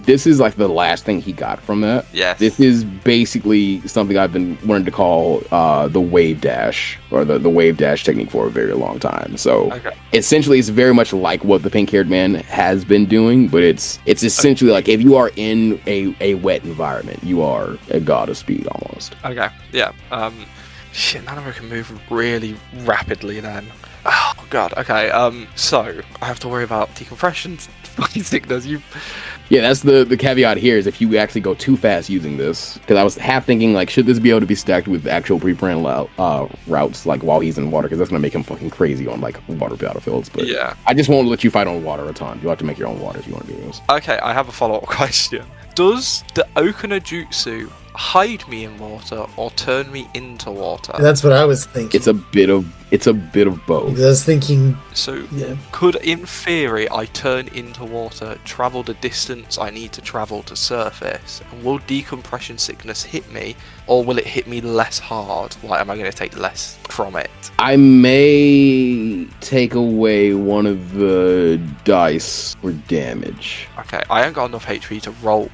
This is, like, the last thing he got from that. Yes. This is basically something I've been wanting to call the wave dash, or the wave dash technique for a very long time. So, essentially, it's very much like what the pink-haired man has been doing, but it's essentially like if you are in a wet environment, you are a god of speed, almost. Okay, yeah. Shit, Nanimo can move really rapidly then. Oh god, okay, so I have to worry about decompression, fucking sickness. Yeah, that's the caveat here, is if you actually go too fast using this, because I was half thinking, like, should this be able to be stacked with actual pre-planned routes, like, while he's in water, because that's going to make him fucking crazy on, like, water battlefields, but yeah. I just won't let you fight on water a ton. You'll have to make your own water if you want to do this. Okay, I have a follow-up question. Does the Okuna Jutsu hide me in water or turn me into water? That's what I was thinking. It's a bit of both. Because I was thinking, So yeah. could, in theory, I turn into water, travel the distance I need to travel to surface, and will decompression sickness hit me, or will it hit me less hard? Like, am I going to take less from it? I may take away one of the dice for damage. Okay, I ain't got enough HP to roll.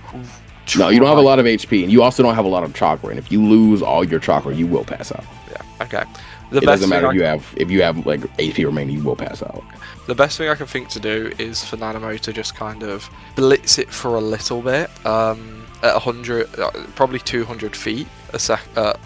No, you don't have a lot of HP, and you also don't have a lot of chakra. And if you lose all your chakra, you will pass out. Yeah, okay. It doesn't matter if you have like HP remaining, you will pass out. The best thing I can think to do is for Nanimo to just kind of blitz it for a little bit. At 100, probably 200 feet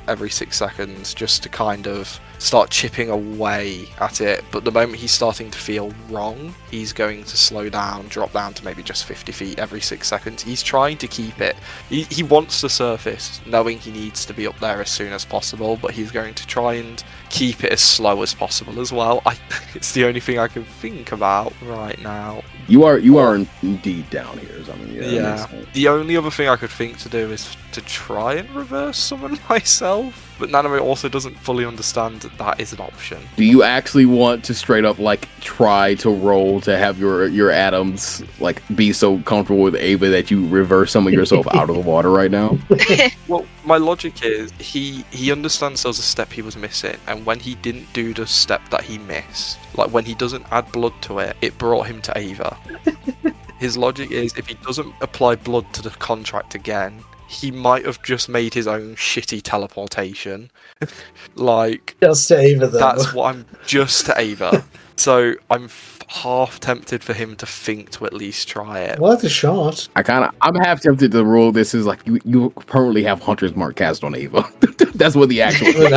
every 6 seconds, just to kind of start chipping away at it. But the moment he's starting to feel wrong, he's going to slow down, drop down to maybe just 50 feet every 6 seconds. He's trying to keep it. He wants to surface, knowing he needs to be up there as soon as possible, but he's going to try and keep it as slow as possible as well. It's the only thing I can think about right now. You are indeed down here. So I mean, Yeah. The only other thing I could think to do is to try and reverse summon myself. But Nanimo also doesn't fully understand that is an option. Do you actually want to straight up like try to roll to have your atoms like be so comfortable with Ava that you reverse some of yourself out of the water right now? Well, my logic is he understands there was a step he was missing, and when he didn't do the step that he missed, like when he doesn't add blood to it, it brought him to Ava. His logic is if he doesn't apply blood to the contract again, he might have just made his own shitty teleportation. Like, Just to Ava, though. that's what I'm just to Ava. So I'm half tempted for him to think to at least try it. Worth a shot. I'm half tempted to roll this as like you currently have Hunter's Mark cast on Ava. That's what the actual. Look,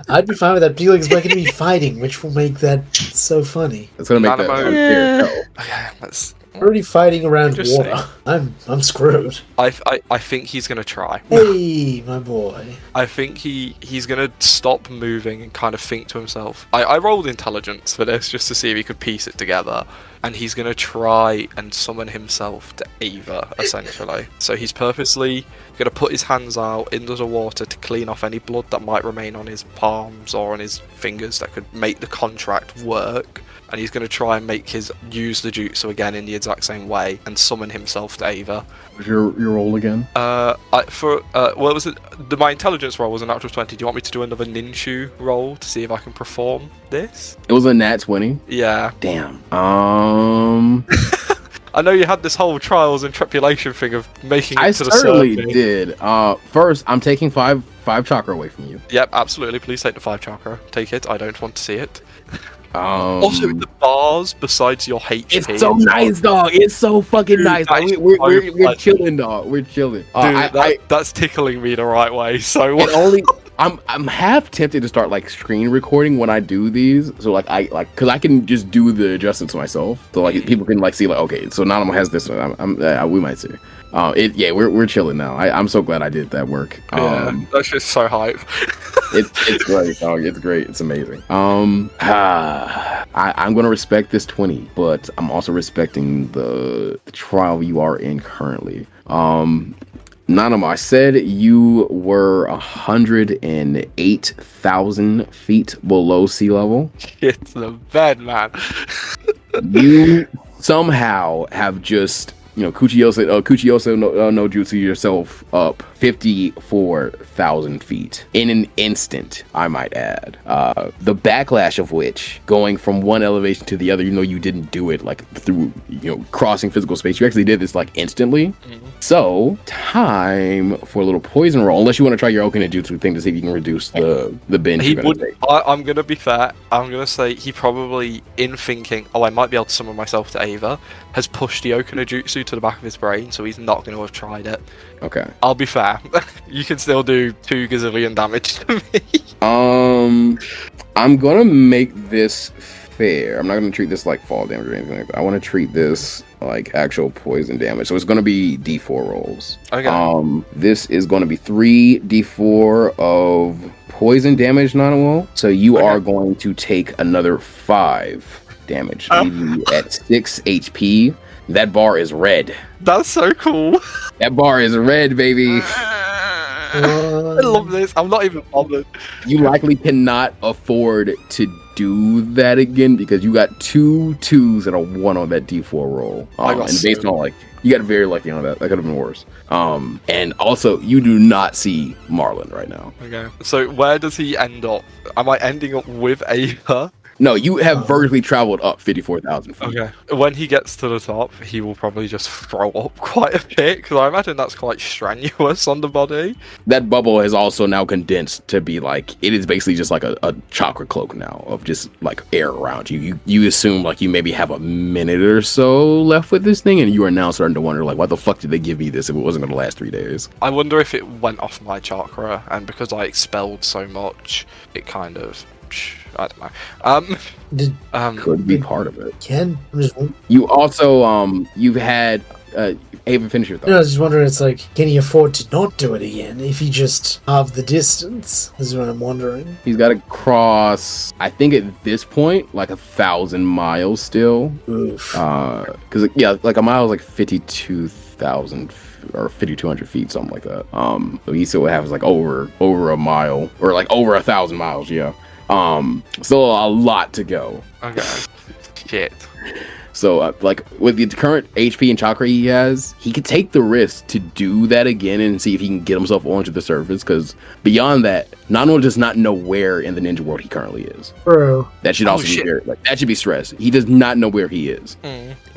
I'd be fine with that. Because we're going to be fighting, which will make that so funny. That's gonna make that Nanimo- unfair. Okay, let's. We're already fighting around Interesting. water. I'm screwed. I think he's gonna try. Hey, my boy. I think he's gonna stop moving and kind of think to himself. I rolled intelligence for this just to see if he could piece it together, and he's gonna try and summon himself to Ava, essentially. So he's purposely gonna put his hands out into the water to clean off any blood that might remain on his palms or on his fingers that could make the contract work. And he's going to try and use the jutsu again in the exact same way and summon himself to Ava. What's your roll again? What was it? My intelligence roll was a natural 20. Do you want me to do another ninshu roll to see if I can perform this? It was a nat 20. Yeah. Damn. I know you had this whole trials and tribulation thing of making it I to the certainly survey. did. First, I'm taking five chakra away from you. Yep, absolutely. Please take the 5 chakra. Take it. I don't want to see it. Also, the bars besides your HP. it's so nice, dog. It's so fucking nice. that is We're chilling, dog. We're chilling. Dude, that's tickling me the right way. So I'm half tempted to start like screen recording when I do these. So because I can just do the adjustments myself. So like people can like see like, okay, so Nanimo has this. We might see. We're chilling now. I'm so glad I did that work. That's just so hype. It's great, dog. It's great. It's amazing. I'm gonna respect this 20, but I'm also respecting the trial you are in currently. Nanimo, I said you were 108,000 feet below sea level. It's the bed, man. You somehow have just, Kuchiyose no jutsu yourself up 54,000 feet in an instant, I might add. The backlash of which, going from one elevation to the other, you didn't do it like through, crossing physical space. You actually did this like instantly. Mm-hmm. So, time for a little poison roll, unless you want to try your Okina jutsu thing to see if you can reduce the binge you're gonna take. I'm gonna be fair. I'm gonna say he probably, in thinking, I might be able to summon myself to Ava, has pushed the Okina jutsu to the back of his brain, so he's not going to have tried it. Okay. I'll be fair. You can still do 2 gazillion damage to me. I'm gonna make this fair. I'm not gonna treat this like fall damage or anything like that. I want to treat this like actual poison damage. So it's gonna be D4 rolls. Okay. This is gonna be 3d4 of poison damage, Nanimo. So you are going to take another 5 damage, leaving you at 6 HP. That bar is red. That's so cool. That bar is red, baby. I love this. I'm not even bothered. You likely cannot afford to do that again because you got 2 2s and a 1 on that D4 roll. I got and based on like you got very lucky on that. That could have been worse. And also you do not see Marlin right now. Okay. So where does he end up? Am I ending up with Ava? No, you have vertically traveled up 54,000 feet. Okay. When he gets to the top, he will probably just throw up quite a bit because I imagine that's quite strenuous on the body. That bubble has also now condensed to be like, it is basically just like a chakra cloak now of just like air around you. You assume like you maybe have a minute or so left with this thing, and you are now starting to wonder like, why the fuck did they give me this if it wasn't going to last 3 days? I wonder if it went off my chakra, and because I expelled so much, it kind of... I don't know. Could be part of it. Ken, I'm just You also, you've had, Ava, finish your thought. I was just wondering, it's like, can he afford to not do it again if he just halved the distance? This is what I'm wondering. He's got to cross, I think at this point, like 1,000 miles still. Oof. Because, yeah, like a mile is like 52,000 or 5,200 feet, something like that. So he still has like over a mile, or like over 1,000 miles, yeah. Still a lot to go. Okay. Shit. So, like, with the current HP and chakra he has, he could take the risk to do that again and see if he can get himself onto the surface, because beyond that, Nanimo does not know where in the ninja world he currently is. Bro. That should also be very, like, that should be stressed. He does not know where he is.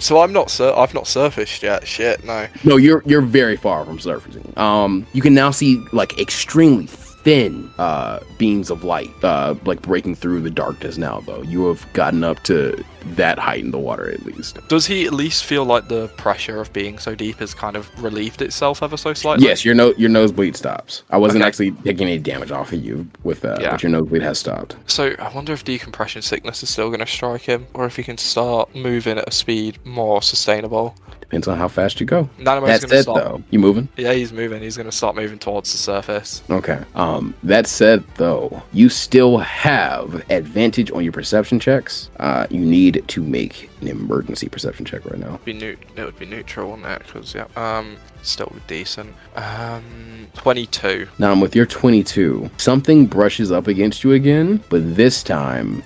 So I've not surfaced yet. Shit, no. No, you're very far from surfacing. You can now see, like, extremely thin beams of light, like breaking through the darkness now, though. You have gotten up to that height in the water, at least. Does he at least feel like the pressure of being so deep has kind of relieved itself ever so slightly? Yes, your nosebleed stops. I wasn't Okay. actually taking any damage off of you with that, Yeah. but your nosebleed has stopped. So I wonder if decompression sickness is still going to strike him, or if he can start moving at a speed more sustainable. Depends on how fast you go. Nanimo's That going to said, start. though, you moving? Yeah, he's moving. He's going to start moving towards the surface. Okay. That said, though, you still have advantage on your perception checks. You need to make an emergency perception check right now. It would be neutral, wouldn't it? Because still decent. 22. Now, with your 22, something brushes up against you again, but this time,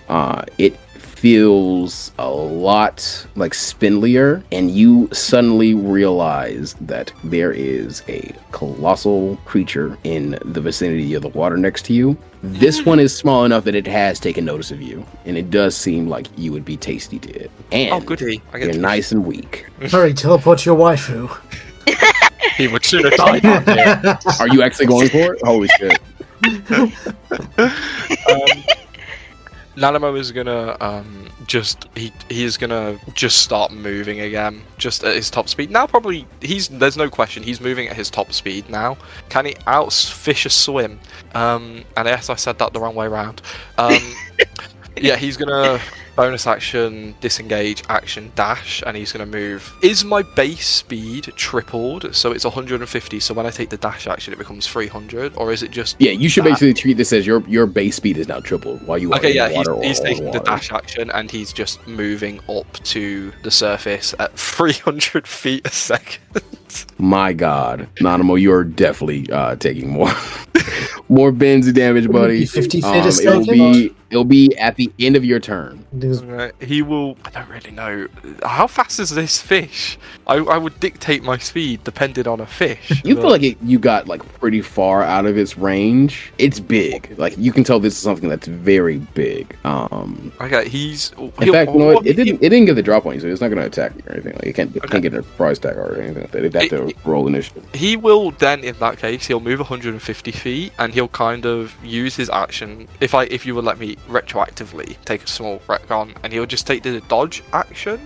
it feels a lot like spindlier, and you suddenly realize that there is a colossal creature in the vicinity of the water next to you. This one is small enough that it has taken notice of you, and it does seem like you would be tasty to it. And Oh, goody. I get you're to- nice and weak. Hurry, teleport your waifu. He would should have died out there. Are you actually going for it? Holy shit. Nanimo is gonna he is gonna just start moving again, just at his top speed. Now probably there's no question he's moving at his top speed now. Can he outfish a swim? And yes, I said that the wrong way around. Yeah, he's gonna bonus action, disengage, action, dash, and he's gonna move. Is my base speed tripled? So it's 150. So when I take the dash action, it becomes 300, or is it just? Yeah, you should that? basically treat this as your base speed is now tripled while you are Okay, in yeah, the water he's or taking on the water. dash action and he's just moving up to the surface at 300 feet a second. My God, Nanimo, you are definitely taking more bends of damage, buddy. 50 feet a It'll be at the end of your turn. Right, he will. I don't really know. How fast is this fish? I would dictate my speed depending on a fish. You but- feel like you got like pretty far out of its range. It's big. Like you can tell this is something that's very big. Okay, he's. In fact, you know what? It didn't get the drop on you, so it's not going to attack you or anything. Like it can't get a surprise attack or anything like that. It'd have to roll initiative. He will then, in that case, he'll move 150 feet and he'll kind of use his action. If you would let me retroactively take a small retcon, and he'll just take the dodge action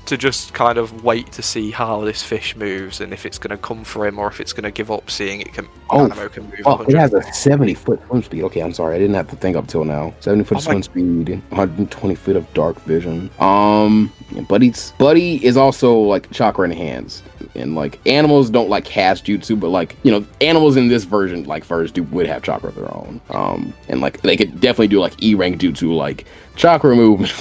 to just kind of wait to see how this fish moves and if it's going to come for him or if it's going to give up, seeing it can. Nanimo can move. Fuck, it 100. has a 70-foot swim speed. Okay, I'm sorry, I didn't have to think up till now. 70-foot swim speed, 120 feet of dark vision. Buddy is also like chakra in hands. And like animals don't like cast jutsu, but like, you know, animals in this version like first would have chakra of their own. And like they could definitely do like E-rank jutsu, like chakra movement.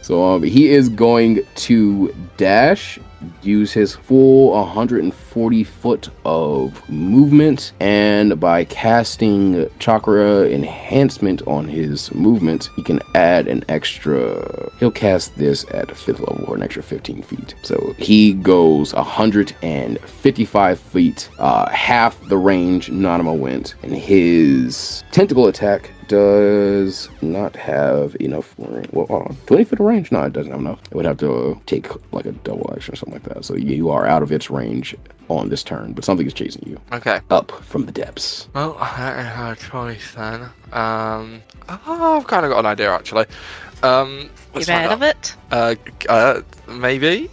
So he is going to dash, use his full 150 40 foot of movement, and by casting chakra enhancement on his movement, he can add an extra. He'll cast this at 5th level or an extra 15 feet. So he goes 155 feet, half the range Nanimo went, and his tentacle attack does not have enough range. Well, hold on. 20 feet of range? No, it doesn't have enough. It would have to take like a double action or something like that. So you are out of its range on this turn, but something is chasing you. Okay. Up from the depths. Well, I don't have a choice then. I've kind of got an idea actually. You read of it? Maybe.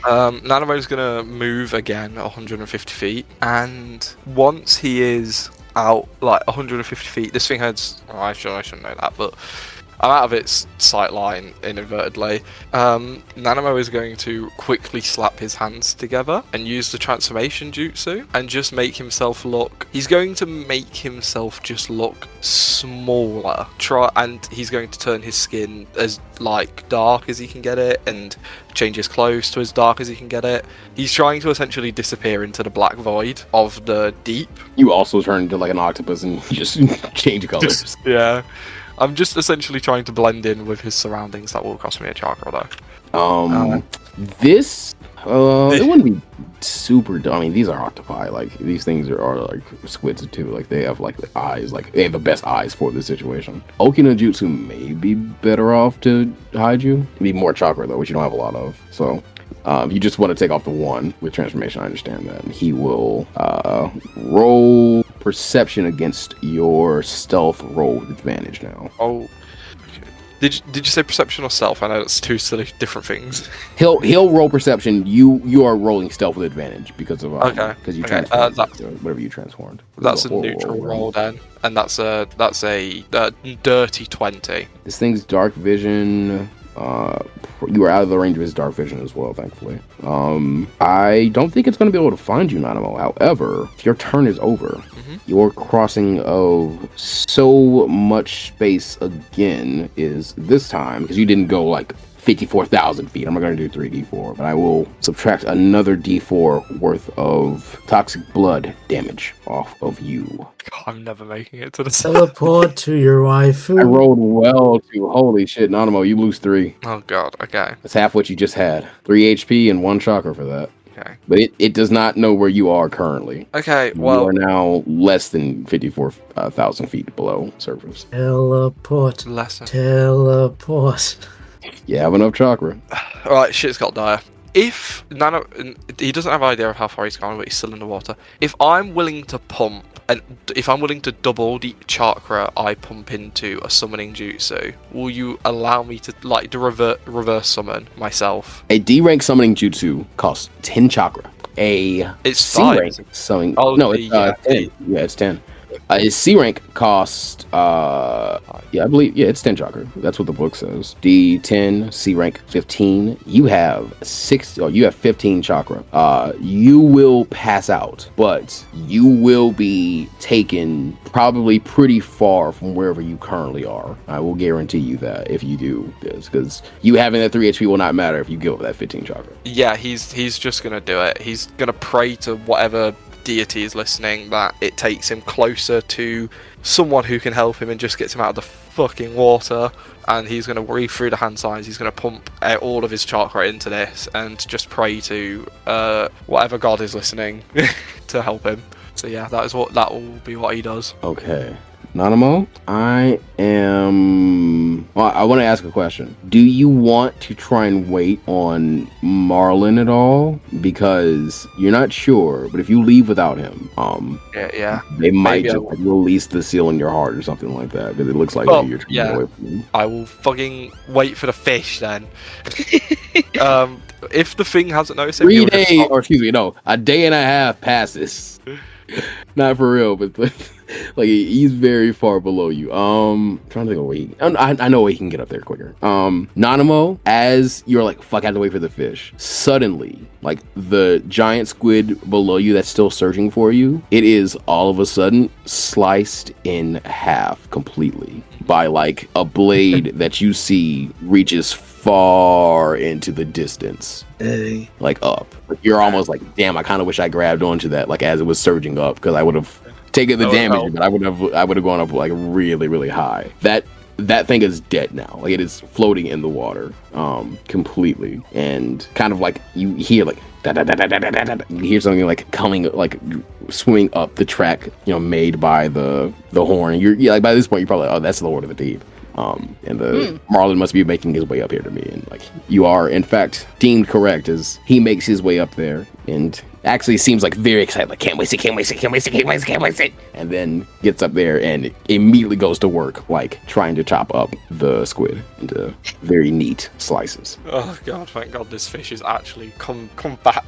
Nanimo's gonna move again 150 feet, and once he is out like 150 feet, this thing heads. Oh, I shouldn't know that, but I'm out of its sight line inadvertently. Nanimo is going to quickly slap his hands together and use the transformation jutsu and just make himself look. He's going to make himself just look smaller. And he's going to turn his skin as like dark as he can get it and change his clothes to as dark as he can get it. He's trying to essentially disappear into the black void of the deep. You also turn into like an octopus and just change colors. Yeah. I'm just essentially trying to blend in with his surroundings. That will cost me a chakra though. This it wouldn't be super dumb. I mean, these are octopi. Like these things are like squids too. Like they have like the eyes. Like they have the best eyes for this situation. Oki no Jutsu may be better off to hide you. It'd be more chakra though, which you don't have a lot of. So if you just want to take off the one with transformation, I understand that. He will roll perception against your stealth roll with advantage now. Oh, did you say perception or stealth? I know that's two silly different things. He'll roll perception. You are rolling stealth with advantage because of because you transformed whatever you transformed. That's a neutral roll then, and that's a dirty 20. This thing's dark vision. You are out of the range of his dark vision as well, thankfully. I don't think it's going to be able to find you, Nanimo. However, if your turn is over, your crossing of so much space again is this time, because you didn't go like 54,000 feet. I'm not going to do 3d4, but I will subtract another d4 worth of toxic blood damage off of you. God, I'm never making it to the Teleport to your waifu. I rolled well too. Holy shit, Nanimo, you lose 3. Oh god, okay. That's half what you just had. 3 HP and 1 chakra for that. Okay. But it does not know where you are currently. Okay, well... You are now less than 54,000 feet below surface. Teleport. Lesson. Teleport. You have enough chakra. Alright, shit's got dire. If Nano... He doesn't have an idea of how far he's gone, but he's still in the water. If I'm willing to pump, and if I'm willing to double the chakra I pump into a summoning jutsu, will you allow me to, like, reverse summon myself? A D rank summoning jutsu costs 10 chakra. It's C rank summoning... Oh, no, it's 10. Yeah, it's 10. His C rank cost, I believe, it's 10 chakra. That's what the book says. D10, C rank 15. You have 15 chakra. You will pass out, but you will be taken probably pretty far from wherever you currently are. I will guarantee you that if you do this, because you having that 3 HP will not matter if you give up that 15 chakra. Yeah, he's just gonna do it. He's gonna pray to whatever deity is listening that it takes him closer to someone who can help him and just gets him out of the fucking water, and he's going to read through the hand signs. He's going to pump all of his chakra into this and just pray to whatever god is listening to help him. So yeah, that will be what he does. Okay. Nanimo, I want to ask a question. Do you want to try and wait on Marlin at all? Because you're not sure, but if you leave without him, they might just release the seal in your heart or something like that. Because it looks like you're trying to get away from him. I will fucking wait for the fish then. If the thing hasn't noticed him, 3 days, or excuse me, no, a day and a half passes. Not for real, but like he's very far below you. Trying to think of a way. I know a way he can get up there quicker. Nanimo, as you're like, fuck, I have to wait for the fish. Suddenly, like the giant squid below you that's still searching for you, it is all of a sudden sliced in half completely by like a blade that you see reaches far into the distance, Hey. like up. You're almost like, damn, I kind of wish I grabbed onto that, like as it was surging up, because I would have taken the That would damage, help. but I would have gone up like really, really high. That thing is dead now. Like it is floating in the water, completely, and kind of like you hear like da da da da da da da. You hear something like coming, like swimming up the track, made by the horn. Like by this point, you're probably like, oh, that's the Lord of the Deep. And the Marlin must be making his way up here to me, and like you are in fact deemed correct as he makes his way up there and actually seems like very excited, like can't wait, and then gets up there and immediately goes to work, like trying to chop up the squid into very neat slices. Oh god, thank god this fish is actually combat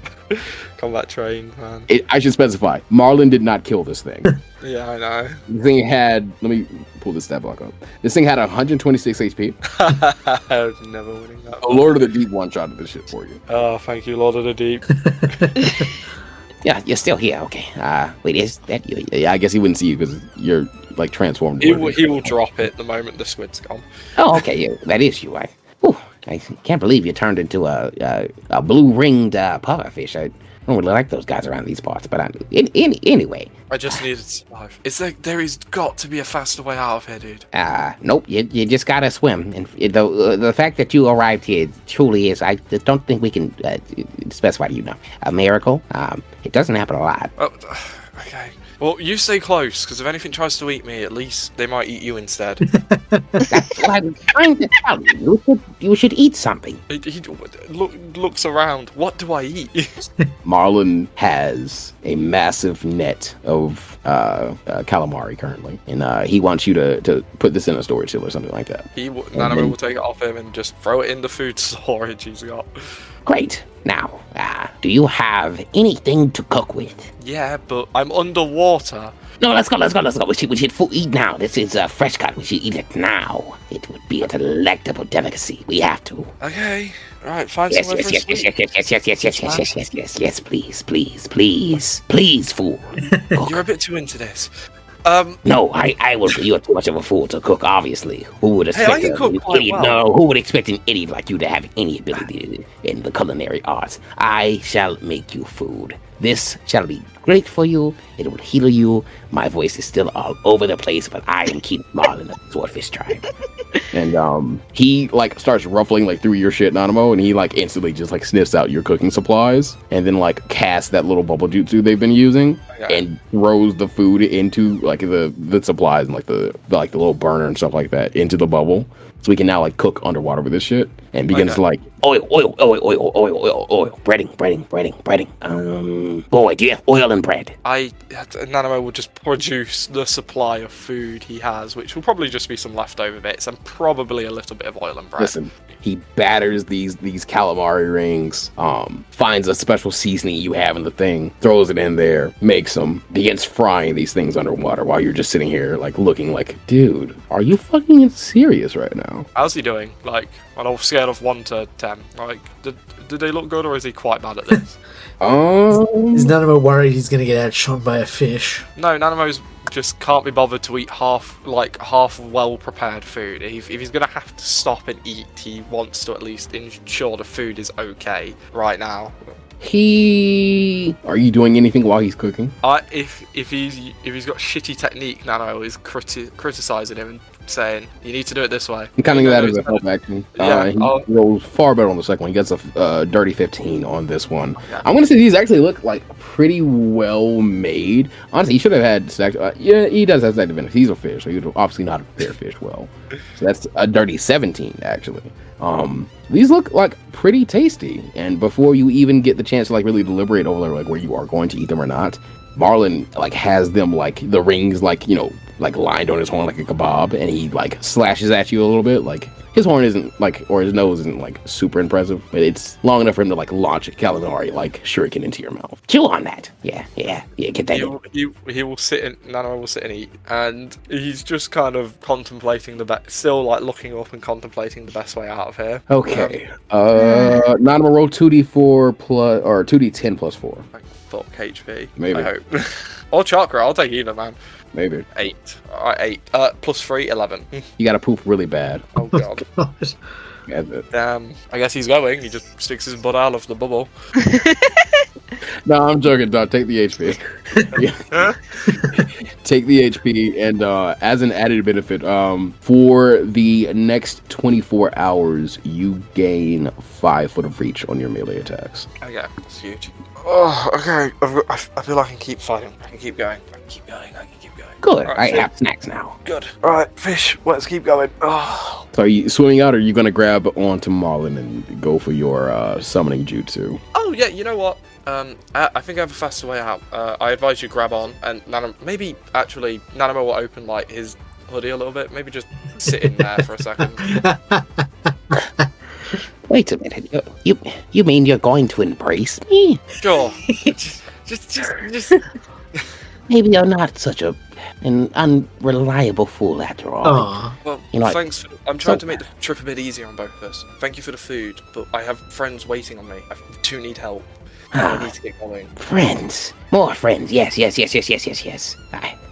trained, man. I should specify, Marlin did not kill this thing. Yeah, I know. The thing had, let me pull this stat block up. This thing had 126 HP. I was never winning that. A Lord of the Deep one-shotted this shit for you. Oh, thank you, Lord of the Deep. Yeah, you're still here. Okay. Wait, is that you? Yeah, I guess he wouldn't see you because you're like transformed. He will drop it the moment the squid's gone. Oh, okay. That is you. I can't believe you turned into a blue-ringed pufferfish. I don't really like those guys around these parts, but anyway. I just needed to survive. There is got to be a faster way out of here, dude. Nope. You just gotta swim, and the fact that you arrived here truly is. I don't think we can specify to you now. A miracle. It doesn't happen a lot. Oh, okay. Well, you stay close, because if anything tries to eat me, at least they might eat you instead. That's what I'm trying to tell you. You should eat something. He looks around. What do I eat? Marlin has a massive net of calamari currently, and he wants you to put this in a storage seal or something like that. Nanimo will take it off him and just throw it in the food storage he's got. Great. Now, do you have anything to cook with? Yeah, but I'm underwater. No, let's go. We should eat now. This is fresh cut. We should eat it now. It would be a delectable delicacy. We have to. Okay. Alright, find Yes, somewhere for a yes, please, fool. You're a bit too into this. No, I will. You're too much of a fool to cook. Obviously, who would expect I can cook an quite idiot? well. No, who would expect an idiot like you to have any ability in the culinary arts? I shall make you food. This shall be great for you. It will heal you. My voice is still all over the place, but I am keeping Marlin of the Swordfish tribe. And he like starts ruffling like through your shit, Nanimo, and he like instantly just like sniffs out your cooking supplies, and then like casts that little bubble jutsu they've been using, and throws the food into like the supplies and like the little burner and stuff like that into the bubble, so we can now like cook underwater with this shit, and begins to like Oil, breading. Boy, do you have oil and bread? Nanimo will just produce the supply of food he has, which will probably just be some leftover bits and probably a little bit of oil and bread. Listen, he batters these calamari rings, finds a special seasoning you have in the thing, throws it in there, makes them, begins frying these things underwater while you're just sitting here like looking like, dude, are you fucking serious right now? How's he doing? Like, on a scale of 1 to 10, like, did they look good, or is he quite bad at this? Is Nanimo worried he's gonna get outshone by a fish? No, Nanimo's just can't be bothered to eat half well-prepared food. If he's gonna have to stop and eat, he wants to at least ensure the food is okay right now. Are you doing anything while he's cooking? If he's got shitty technique, Nanimo is criticizing him and saying you need to do it this way. I'm counting that as a help action. Yeah, he rolls far better on the second one. He gets a dirty 15 on this one. Yeah. I'm gonna say these actually look like pretty well made. Honestly, he should have had stacked. Yeah, he does have stacked advantage. He's a fish, so he would obviously know how to prepare fish well. So that's a dirty 17 actually. These look like pretty tasty, and before you even get the chance to like really deliberate over like where you are going to eat them or not, Marlin like has them like the rings like like lined on his horn like a kebab, and he like slashes at you a little bit. Like his horn isn't like, or his nose isn't like super impressive, but it's long enough for him to like launch a calamari like shuriken into your mouth. Chew on that. Yeah, get that. He will sit in. Nanimo will sit and eat, and he's just kind of contemplating still like looking up and contemplating the best way out of here. Okay. Nanimo roll 2d4 plus or 2d10 plus 4. Like fuck HP. Maybe. I hope. Or chakra. I'll take either, man. Maybe. 8. Alright, 8. Plus 3, 11. You gotta poop really bad. Oh god. I guess he's going. He just sticks his butt out of the bubble. No, I'm joking, dog. Take the HP. Huh? Take the HP, and as an added benefit, for the next 24 hours, you gain 5 foot of reach on your melee attacks. Okay, that's huge. Oh, okay. I feel like I can keep fighting. I can keep going. I can keep going. Good. Right, I Fish. have snacks now. Good. Alright, Fish, let's keep going. Oh. So are you swimming out, or are you going to grab onto Marlin and go for your summoning jutsu? Oh, yeah, you know what? I think I have a faster way out. I advise you grab on, and maybe Nanimo will open, like, his hoodie a little bit. Maybe just sit in there for a second. Wait a minute. You mean you're going to embrace me? Sure. just... Maybe you're not such an unreliable fool after all. Aw. Well, You know, thanks. I'm trying to make the trip a bit easier on both of us. Thank you for the food, but I have friends waiting on me. I do need help. I need to get going. Friends. More friends. Yes.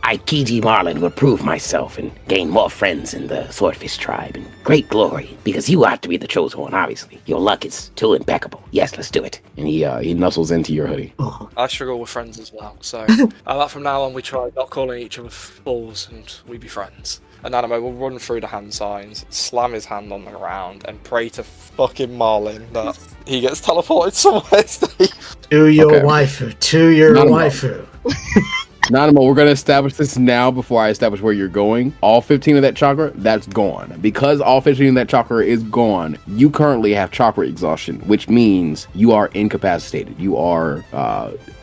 I, Kiji Marlin, will prove myself and gain more friends in the Swordfish tribe in great glory. Because you have to be the chosen one, obviously. Your luck is too impeccable. Yes, let's do it. And he nuzzles into your hoodie. I struggle with friends as well, so from now on we try not calling each other fools and we be friends. And Nanimo will run through the hand signs, slam his hand on the ground, and pray to fucking Marlin that he gets teleported somewhere safe. To your Okay. waifu. To your Not a waifu. Nanimo, we're going to establish this now before I establish where you're going. All 15 of that chakra, that's gone. Because all 15 of that chakra is gone, you currently have chakra exhaustion, which means you are incapacitated. You are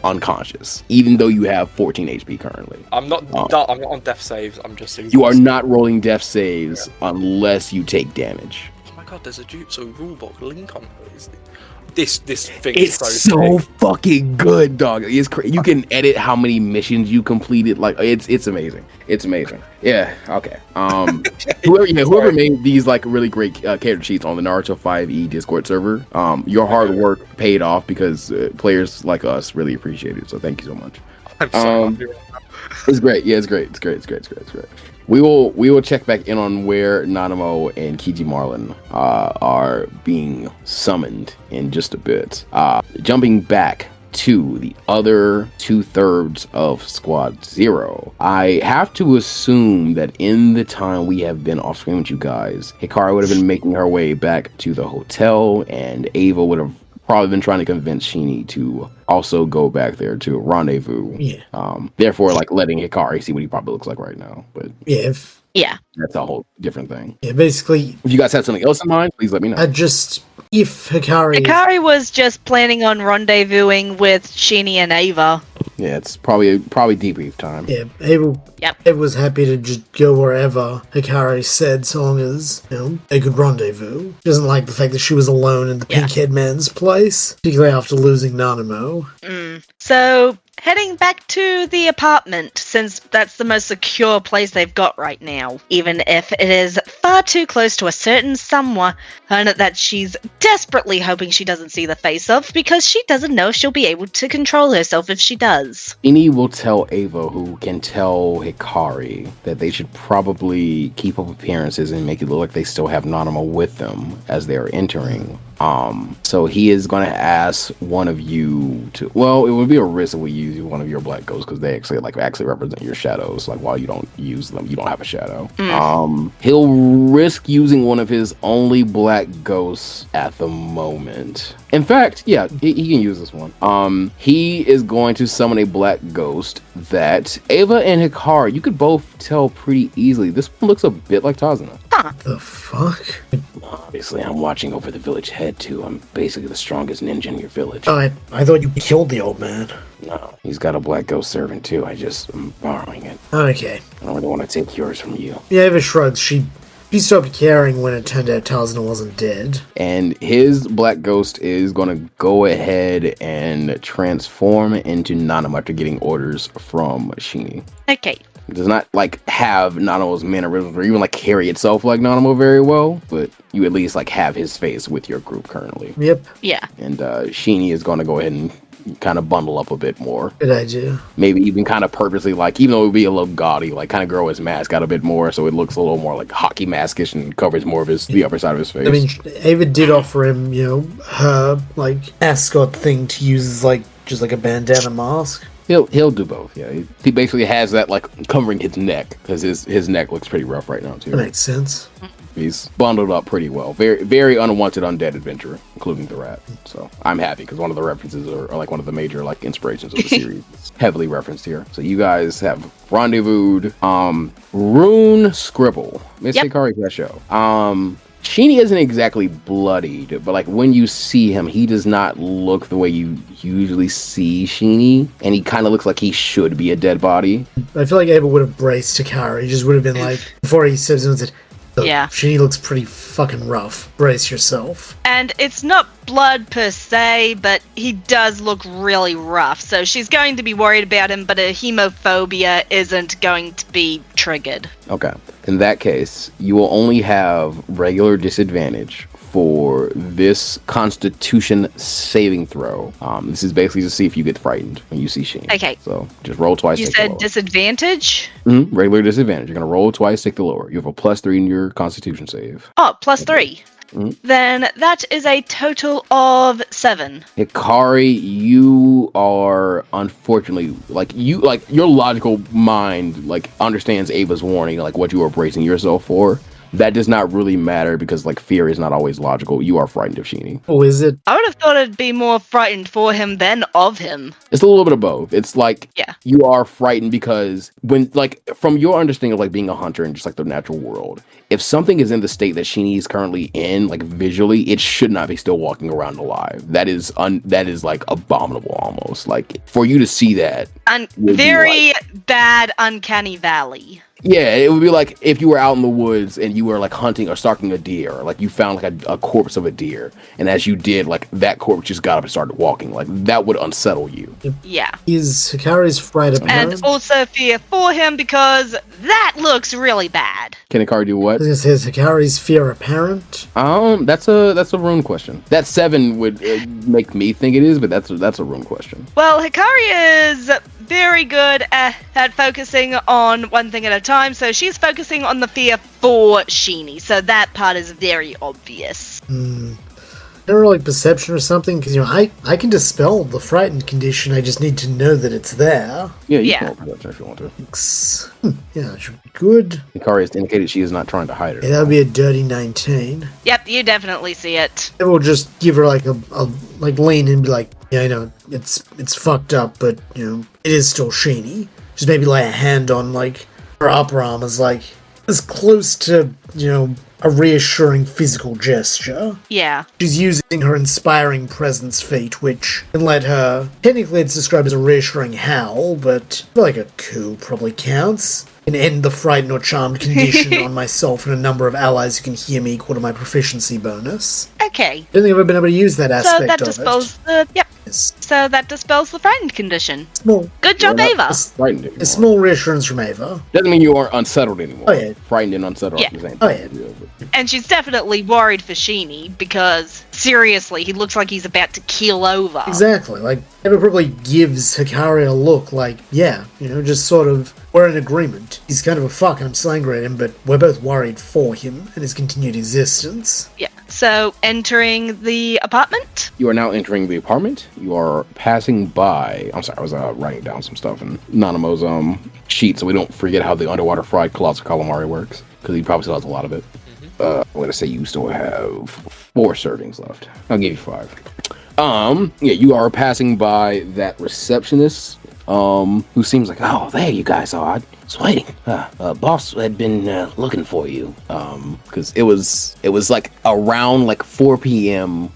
unconscious, even though you have 14 HP currently. I'm not on death saves. I'm just. You are not rolling death saves unless you take damage. Oh my god! There's a jutsu rulebook link on it. This thing is It's so so big. fucking good, dog. It's you can edit how many missions you completed. Like it's amazing. It's amazing. Yeah. Okay. Whoever made these like really great character sheets on the Naruto 5e Discord server, your hard work paid off because players like us really appreciate it. So thank you so much. I'm so happy right now. It's great. Yeah, it's great. It's great. We will check back in on where Nanimo and Kiji Marlin are being summoned in just a bit. Jumping back to the other 2/3 of Squad 0, I have to assume that in the time we have been off screen with you guys, Hikari would have been making her way back to the hotel, and Ava would have probably been trying to convince Sheenie to also go back there to rendezvous. Yeah. Therefore, like letting Hikari see what he probably looks like right now. But Yeah, Yeah. that's a whole different thing. basically, If you guys have something else in mind, please let me know. if Hikari... Hikari was just planning on rendezvousing with Sheenie and Ava. Yeah, it's probably debrief time. Yeah, Ava was happy to just go wherever Hikari said, so long as, they could rendezvous. She doesn't like the fact that she was alone in the pink-haired man's place, particularly after losing Nanimo. So, heading back to the apartment, since that's the most secure place they've got right now. Even if it is far too close to a certain someone that she's desperately hoping she doesn't see the face of, because she doesn't know if she'll be able to control herself if she does. Sheenie will tell Ava, who can tell Hikari, that they should probably keep up appearances and make it look like they still have Nanimo with them as they are entering. So he is going to ask one of you to, well, it would be a risk if we use one of your black ghosts because they actually represent your shadows. Like while you don't use them, you don't have a shadow. He'll risk using one of his only black ghosts at the moment. In fact, yeah, he can use this one. He is going to summon a black ghost that Ava and Hikari, you could both tell pretty easily. This one looks a bit like Tazuna. The fuck? Obviously, I'm watching over the village head, too. I'm basically the strongest ninja in your village. I thought you killed the old man. No, he's got a black ghost servant, too. I'm borrowing it. Okay. I don't really want to take yours from you. Yeah, Ava shrugs. She stopped caring when it turned out Tarzan wasn't dead. And his black ghost is going to go ahead and transform into Nanimo after getting orders from Sheenie. Okay. It does not have Nanimo's mannerisms or even carry itself like Nanimo very well, but you at least have his face with your group currently. Yep. Yeah. And Sheenie is going to go ahead and kind of bundle up a bit more. Good idea. Maybe even kind of purposely, like, even though it would be a little gaudy, like, kind of grow his mask out a bit more so it looks a little more like hockey maskish and covers more of the upper side of his face. I mean, Ava did offer him, her, like, ascot thing to use as, like, just like a bandana mask. He'll do both, yeah. He basically has that, like, covering his neck, because his neck looks pretty rough right now, too. That makes sense. He's bundled up pretty well. Very, very unwanted undead adventurer, including the rat. So I'm happy because one of the references are like one of the major like inspirations of the series. It's heavily referenced here. So you guys have rendezvoused. Rune Scribble. Miss Hikari that show. Sheeny isn't exactly bloodied, but like when you see him, he does not look the way you usually see Sheeny, and he kind of looks like he should be a dead body. I feel like Ava would have braced Hikari. He just would have been like, before he steps in and said, Yeah. She looks pretty fucking rough. Brace yourself. And it's not blood per se, but he does look really rough. So she's going to be worried about him, but a hemophobia isn't going to be triggered. Okay. In that case, you will only have regular disadvantage for this Constitution saving throw. This is basically to see if you get frightened when you see Sheen. Okay. So just roll twice. You said disadvantage? Regular disadvantage. You're going to roll twice, take the lower. You have a +3 in your Constitution save. Oh, +3. Then that is a total of 7. Hikari, you are unfortunately your logical mind understands Ava's warning, like what you are bracing yourself for. That does not really matter because fear is not always logical. You are frightened of Sheeny. Oh, is it? I would have thought it'd be more frightened for him than of him. It's a little bit of both. It's yeah. You are frightened because when from your understanding of being a hunter and just the natural world, if something is in the state that Sheeny is currently in, visually, it should not be still walking around alive. That is abominable almost. For you to see that, very bad uncanny valley. Yeah, it would be like if you were out in the woods and you were hunting or stalking a deer, or you found a corpse of a deer, and as you did, that corpse just got up and started walking. That would unsettle you. Yeah. Is Hikari's fright apparent? And also fear for him because that looks really bad. Can Hikari do what? Is Hikari's fear apparent? That's a rune question. That 7 would make me think it is, but that's a rune question. Well, Hikari is very good at focusing on one thing at a time, so she's focusing on the fear for Sheeny, so that part is very obvious. Never perception or something, because I can dispel the frightened condition. I just need to know that it's there. Yeah, you can roll perception if you want to. Yeah, that should be good. Hikari has indicated she is not trying to hide it. Yeah, that would be a dirty 19. Yep, you definitely see it. It will just give her a lean and be like, yeah, I know it's fucked up, but it is still Sheeny. Just maybe lay a hand on her upper arm as close to a reassuring physical gesture. Yeah. She's using her inspiring presence feat, which can let her... Technically it's described as a reassuring howl, but I feel like a coo probably counts. Can end the frightened or charmed condition on myself and a number of allies who can hear me equal to my proficiency bonus. Okay. Don't think I've ever been able to use that aspect So that of dispels it. Yep. Yes. So that dispels the frightened condition. Small. Good job, Ava. Frightened anymore. A small reassurance from Ava. Doesn't mean you aren't unsettled anymore. Oh, yeah. Frightened and unsettled Yeah. at the same Oh, time. yeah. And she's definitely worried for Sheeny because, seriously, he looks like he's about to keel over. Exactly. Ava probably gives Hikari a look just sort of, we're in agreement. He's kind of a fuck and I'm still angry at him, but we're both worried for him and his continued existence. Yeah. So, entering the apartment? You are now entering the apartment. You are passing by... I'm sorry, I was writing down some stuff in Nanimo's sheet so we don't forget how the underwater fried colossal calamari works, because he probably still has a lot of it. I'm going to say you still have 4 servings left. I'll give you 5. You are passing by that receptionist, who seems like, oh, there you guys are. I was waiting. Boss had been looking for you. Because it was around 4 p.m.,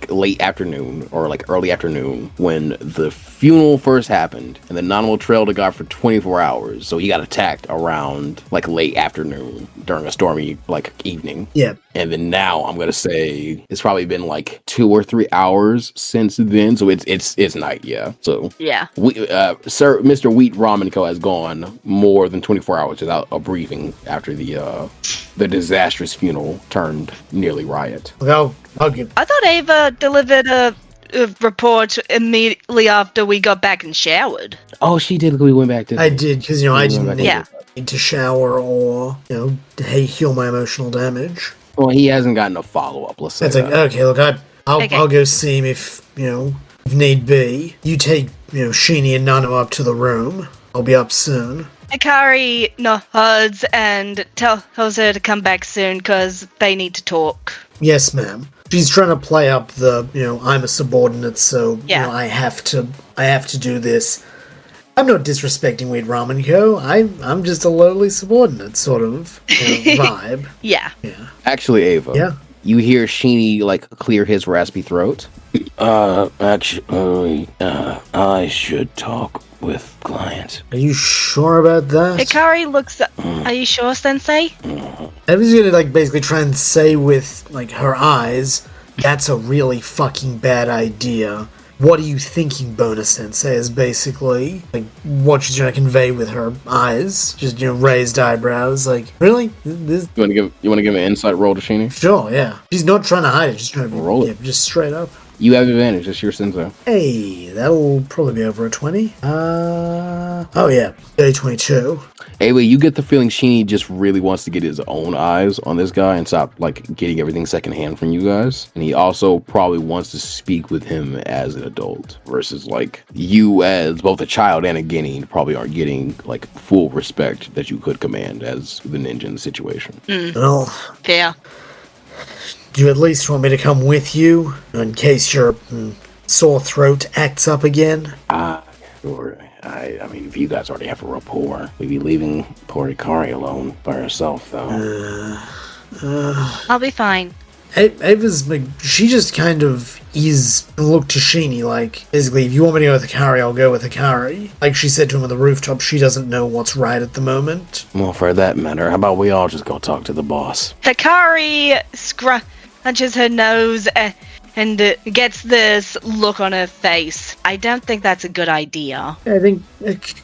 late afternoon or early afternoon when the funeral first happened, and then Nanimo trailed a guy for 24 hours, so he got attacked around late afternoon during a stormy evening. Yeah. And then now I'm gonna say it's probably been 2 or 3 hours since then, so it's night. Yeah. So Yeah. Sir, Mr. Wheat Ramen Co. has gone more than 24 hours without a briefing after the disastrous funeral turned nearly riot. I'll give... I thought Ava delivered a report immediately after we got back and showered. Oh, she did. We went back to. I did, because, I we didn't went back need, Yeah. need to shower or, heal my emotional damage. Well, he hasn't gotten a follow up. Let's say It's like, that. okay, look, I'll Okay. go see him if need be. You take, Sheeny and Nanimo up to the room. I'll be up soon. Hikari nods and tells her to come back soon because they need to talk. Yes, ma'am. She's trying to play up the, I'm a subordinate, so, Yeah. I have to do this. I'm not disrespecting Weed Ramen Co. I'm just a lowly subordinate sort of vibe. Yeah. Yeah. Actually, Ava. Yeah. You hear Sheeny clear his raspy throat. Actually, I should talk with clients. Are you sure about that? Hikari looks. Are you sure, Sensei? Eva's gonna basically try and say with her eyes, that's a really fucking bad idea. What are you thinking, Bona Sensei? Is basically what she's trying to convey with her eyes, just raised eyebrows. Really? This? You want to give an insight roll to Sheeny? Sure, yeah. She's not trying to hide it. She's trying to Roll it. Yeah, just straight up. You have advantage. It's your sensei. Hey, that'll probably be over a 20. Oh yeah, day 22. Ava, you get the feeling Sheeny just really wants to get his own eyes on this guy and stop getting everything secondhand from you guys. And he also probably wants to speak with him as an adult versus you as both a child and a guinea probably aren't getting full respect that you could command as the ninja in the situation. Well, Fair. do you at least want me to come with you in case your sore throat acts up again? Sure. I mean, if you guys already have a rapport, we'd be leaving poor Hikari alone by herself, though. I'll be fine. Ava's she just kind of is look to Sheeny basically, if you want me to go with Hikari, I'll go with Hikari. Like she said to him on the rooftop, she doesn't know what's right at the moment. Well, for that matter, how about we all just go talk to the boss? Hikari scrunches her nose and gets this look on her face. I don't think that's a good idea. I think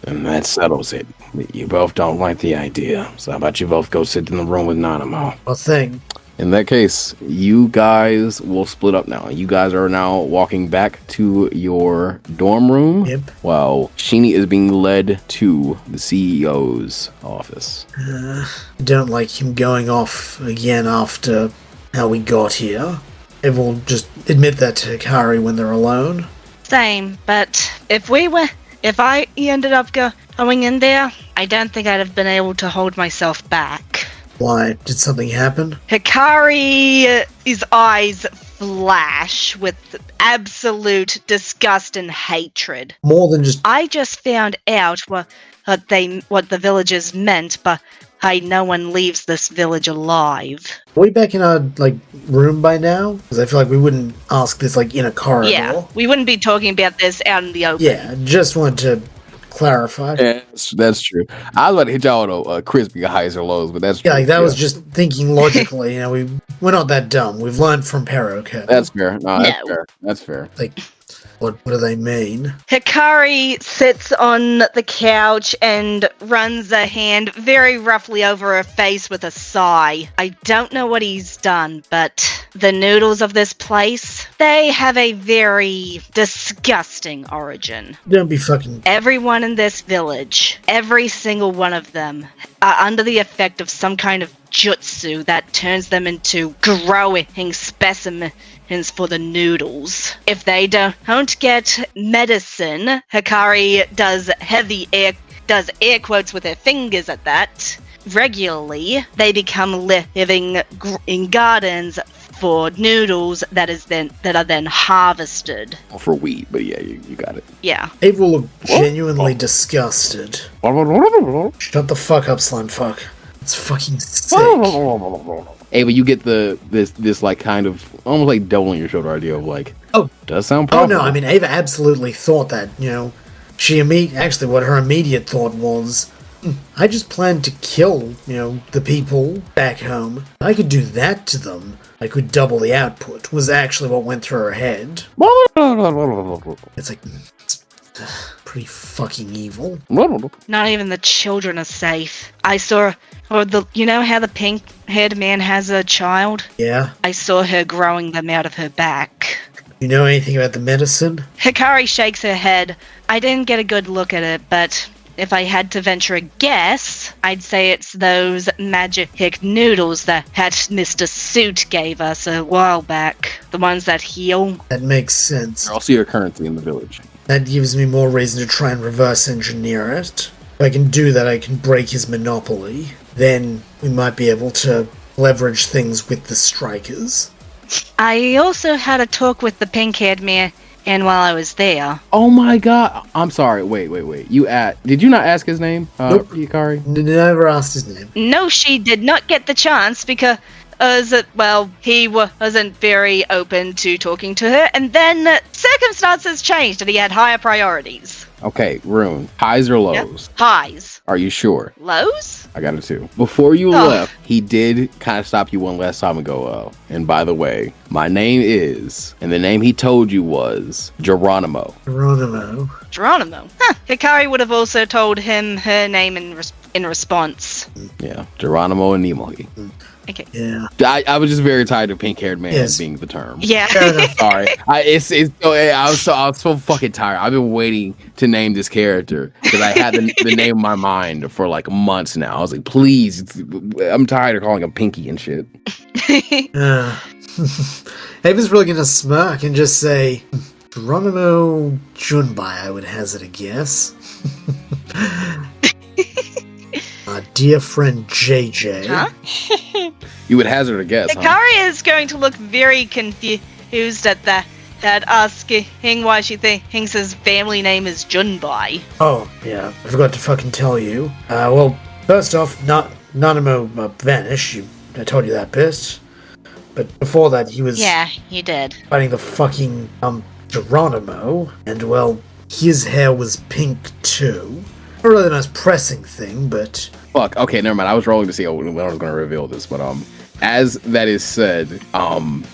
And that settles it. You both don't like the idea, so how about you both go sit in the room with Nanimo? a thing. In that case, you guys will split up now. You guys are now walking back to your dorm room. Yep. While Sheeny is being led to the CEO's office. I don't like him going off again after how we got here. Eva will just admit that to Hikari when they're alone. Same, but if I ended up going in there, I don't think I'd have been able to hold myself back. Why? Did something happen? Hikari's eyes flash with absolute disgust and hatred. More than just I just found out what the villagers meant, but no one leaves this village alive. Are we back in our room by now? Because I feel like we wouldn't ask this in a corridor. Yeah, we wouldn't be talking about this out in the open. Yeah, just wanted to clarify. Yes, that's true. I was about to hit y'all with a crispy highs or lows, but that's Yeah, true. that was just thinking logically. We're not that dumb. We've learned from Perroco. That's fair. No, that's No. fair. That's fair. What do they mean? Hikari sits on the couch and runs a hand very roughly over her face with a sigh. I don't know what he's done, but the noodles of this place, they have a very disgusting origin. Don't be fucking. Everyone in this village, every single one of them, are under the effect of some kind of jutsu that turns them into growing specimens for the noodles. If they don't get medicine, Hikari does air quotes with her fingers at that, regularly, they become living in gardens for noodles that are then harvested. For weed, but yeah, you got it. Yeah. Ava will look genuinely disgusted. Shut the fuck up, slime fuck. It's fucking sick. Ava, you get this kind of almost doubling your shoulder idea of Oh. does sound Oh profitable. no, I mean Ava absolutely thought that, she actually what her immediate thought was, I just planned to kill, the people back home. I could do that to them. I could double the output, was actually what went through her head. It's it's pretty fucking evil. Not even the children are safe. I saw, how the pink-haired man has a child? Yeah. I saw her growing them out of her back. You know anything about the medicine? Hikari shakes her head. I didn't get a good look at it, but if I had to venture a guess, I'd say it's those magic noodles that Mr. Suit gave us a while back. The ones that heal. That makes sense. I'll see your currency in the village. That gives me more reason to try and reverse engineer it. If I can do that, I can break his monopoly. Then we might be able to leverage things with the strikers. I also had a talk with the pink-haired man, and while I was there. Oh my god. I'm sorry. Wait. Did you not ask his name, Nope. Hikari? Never asked his name. No, she did not get the chance because, he wasn't very open to talking to her, and then circumstances changed and he had higher priorities. Okay, Rune. Highs or lows? Yep. Highs. Are you sure? Lows? I got it too. Before you Oh. left, he did kind of stop you one last time and go, and by the way, my name is, and the name he told you was Geronimo. Geronimo. Geronimo. Huh. Hikari would have also told him her name in response. Yeah, Geronimo and Nemo. Okay. Yeah. I was just very tired of pink-haired man Yes. being the term. Yeah. Fair enough. Sorry, I was so fucking tired. I've been waiting to name this character because I had the name in my mind for like months now. I was like, please, I'm tired of calling him Pinky and shit. Ava's really gonna smirk and just say, Geronimo Junbai, I would hazard a guess. Our dear friend JJ. Huh? You would hazard a guess, huh? Hikari is going to look very confused at that, asking why she thinks his family name is Junbai. Oh, yeah, I forgot to fucking tell you. Well, first off, Nanimo vanished. I told you that bit. But before that, he was Yeah, you did. fighting the fucking, Geronimo. And, well, his hair was pink, too. Not really a nice pressing thing, but... Fuck. Okay, never mind. I was rolling to see when I was going to reveal this, but as that is said,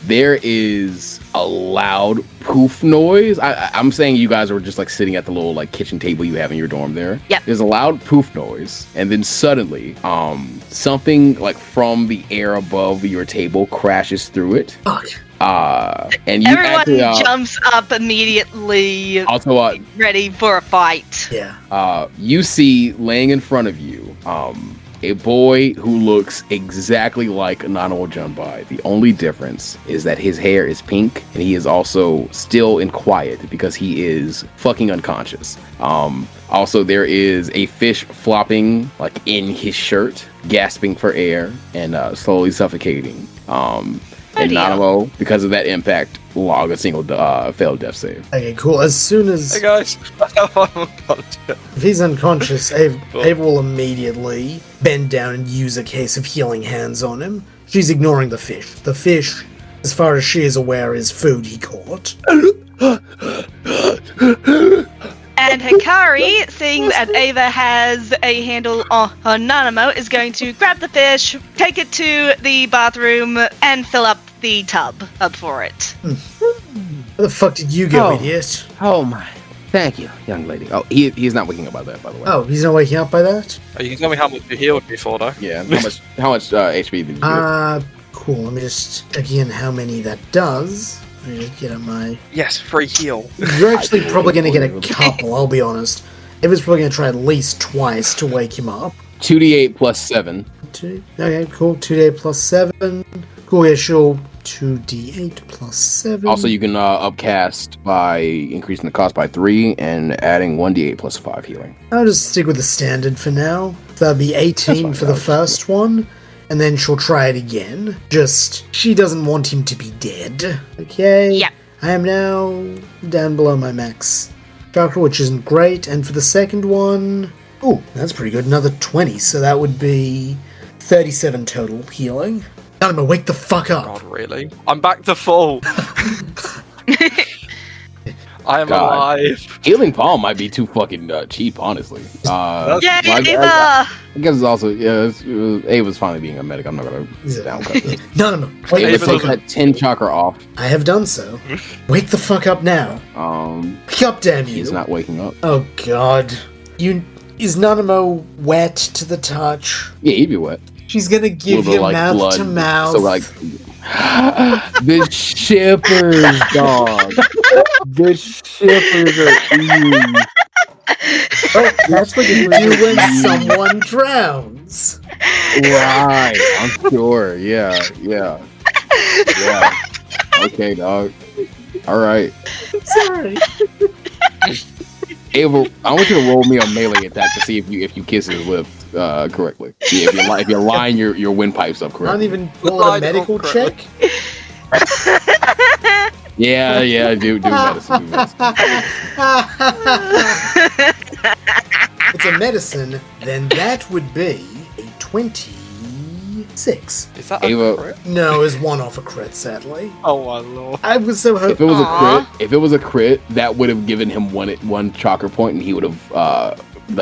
there is a loud poof noise. I'm saying you guys were just like sitting at the little like kitchen table you have in your dorm there. Yep. There's a loud poof noise, and then suddenly, something like from the air above your table crashes through it. Fuck. And you Everyone actually, jumps up immediately, also, ready for a fight. Yeah. you see laying in front of you, a boy who looks exactly like Nanimo Junbai. The only difference is that his hair is pink and he is also still in quiet because he is fucking unconscious. Also, there is a fish flopping like in his shirt, gasping for air and slowly suffocating. And dear. Nanimo, because of that impact, log a single failed death save. Okay, cool. As soon as... Hey guys, If he's unconscious, Ava will immediately bend down and use a case of healing hands on him. She's ignoring the fish. The fish, as far as she is aware, is food he caught. And Hikari, seeing that Ava has a handle on Nanimo, is going to grab the fish, take it to the bathroom, and fill up the tub up for it. Where the fuck did you go, Oh. idiot? Oh my. Thank you, young lady. Oh, he's not waking up by that, by the way. Oh, he's not waking up by that? you can tell me how much you healed before though. Yeah, how much HP did you get? Cool. Let me just check in how many that does. Let me just get on my... Yes, free heal. You're actually probably going to get a couple, I'll be honest. Ava's probably going to try at least twice to wake him up. 2d8 plus 7. Okay, cool. 2d8 plus 7. Cool, yeah, sure. 2d8 plus 7. Also, you can upcast by increasing the cost by 3 and adding 1d8 plus 5 healing. I'll just stick with the standard for now. That'll be 18 for the first one. And then she'll try it again. Just, she doesn't want him to be dead. Okay. Yep. I am now down below my max chakra, which isn't great. And for the second one... Ooh, that's pretty good. Another 20. So that would be 37 total healing. Nanimo, wake the fuck up. God, really? I'm back to full. I am God. alive. Healing Palm might be too fucking cheap, honestly. Yay, I guess it's also, Ava's finally being a medic. I'm not going to downcut this. Nanimo, wake Ava the fuck Ava up. cut 10 chakra off. I have done so. Wake the fuck up now. Wake up, damn you. He's not waking up. Oh god. Is Nanimo wet to the touch? Yeah, he'd be wet. She's gonna give Little bit you like mouth blood. to mouth. So like The shippers, dog. The shippers are eating. Oh, that's what you do when someone drowns. Right, I'm sure. Yeah. Okay, dog. All right. Sorry. Ava, I want you to roll me a melee attack to see if you kiss his lips correctly. Yeah, if you're lining your windpipes up Not correctly. even call it a medical check? Yeah. Do medicine. It's a medicine, then that would be a 26. Is that Ava- a crit? No, it's one off a crit, sadly. Oh my lord. I was so If it was a crit, that would have given him one chakra point, and he would have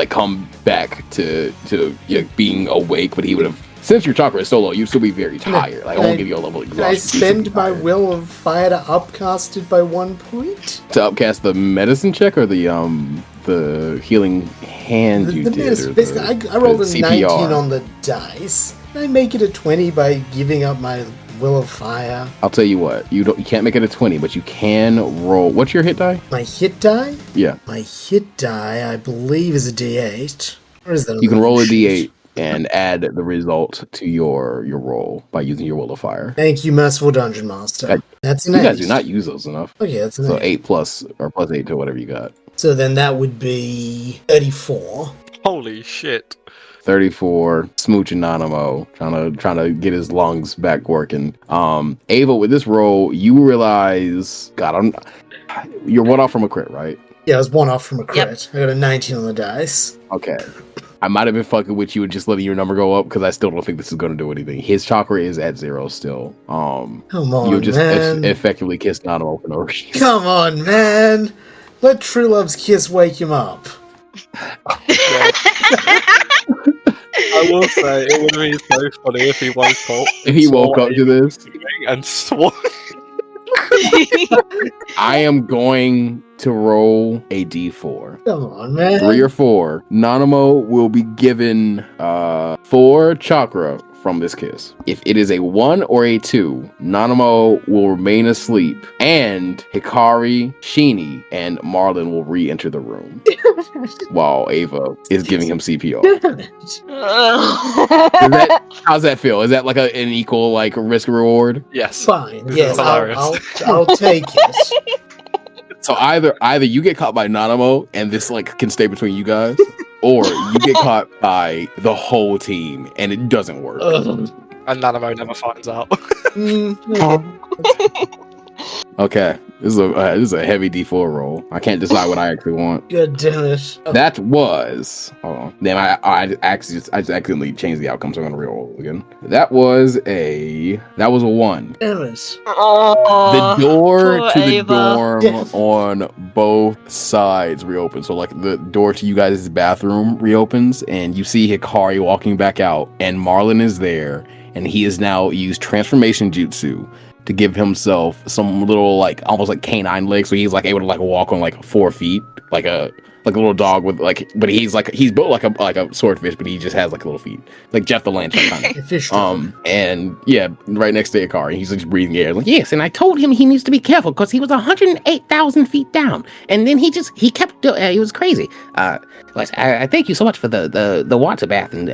come back to being awake. But he would have, since your chakra is so low, you'd still be very tired. Like I won't give you a level of Can I exhaustion. spend my will of fire to upcast it by 1 point? to upcast the medicine check or the healing hand you did. medicine, Or basically, I rolled a CPR? 19 on the dice. Can I make it a 20 by giving up my will of fire? I'll tell you what, you can't make it a 20, but you can roll. What's your hit die? My hit die? Yeah, My hit die, I believe, is a D8. Or is that on you can the roll a sheet? D8 and add the result to your roll by using your will of fire. Thank you, Merciful Dungeon Master. That- That's an You 8. guys do not use those enough. Okay, that's an So 8. 8 plus or plus 8 to whatever you got. So then that would be 34. Holy shit. 34, smooching Nanimo, trying to get his lungs back working. Ava, with this roll, you realize, God, you're one off from a crit, right? Yeah, I was one off from a Yep. crit. I got a 19 on the dice. Okay. I might have been fucking with you and just letting your number go up because I still don't think this is going to do anything. His chakra is at 0 still. Come on, You just man. effectively kissed Nanimo for no reason. Come on, man. Let True Love's kiss wake him up. I will say, it would have been so funny if he woke up. If he woke up to this, and swore. I am going to roll a d4. Come on, man. 3 or 4. Nanimo will be given 4 chakra from this kiss. If it is a 1 or a 2, Nanimo will remain asleep, and Hikari, Sheeny, and Marlin will re-enter the room while Ava is giving him CPR. How's that feel? Is that like an equal like risk reward? Yes. Fine. This Yes, is hilarious. I'll take it. So either you get caught by Nanimo and this like can stay between you guys, or you get caught by the whole team and it doesn't work. Ugh. And Nanimo never finds out. Okay, this is a heavy D4 roll. I can't decide what I actually want. God damn it. That was. Hold on. Damn, I just accidentally changed the outcome, so I'm gonna re-roll again. That was a 1. Damn it. The door poor to the Ava. dorm Yeah. on both sides reopens. So like the door to you guys' bathroom reopens, and you see Hikari walking back out, and Marlin is there, and he has now used transformation jutsu to give himself some little like almost like canine legs, so he's like able to like walk on like 4 feet, like a little dog with like, but he's built like a swordfish, but he just has like little feet, like Jeff the Lantern kind of. A fish dog. And yeah, right next to Hikari, he's just breathing air. Like, yes, and I told him he needs to be careful because he was 108,000 feet down, and then he kept he was crazy. I thank you so much for the water bath, and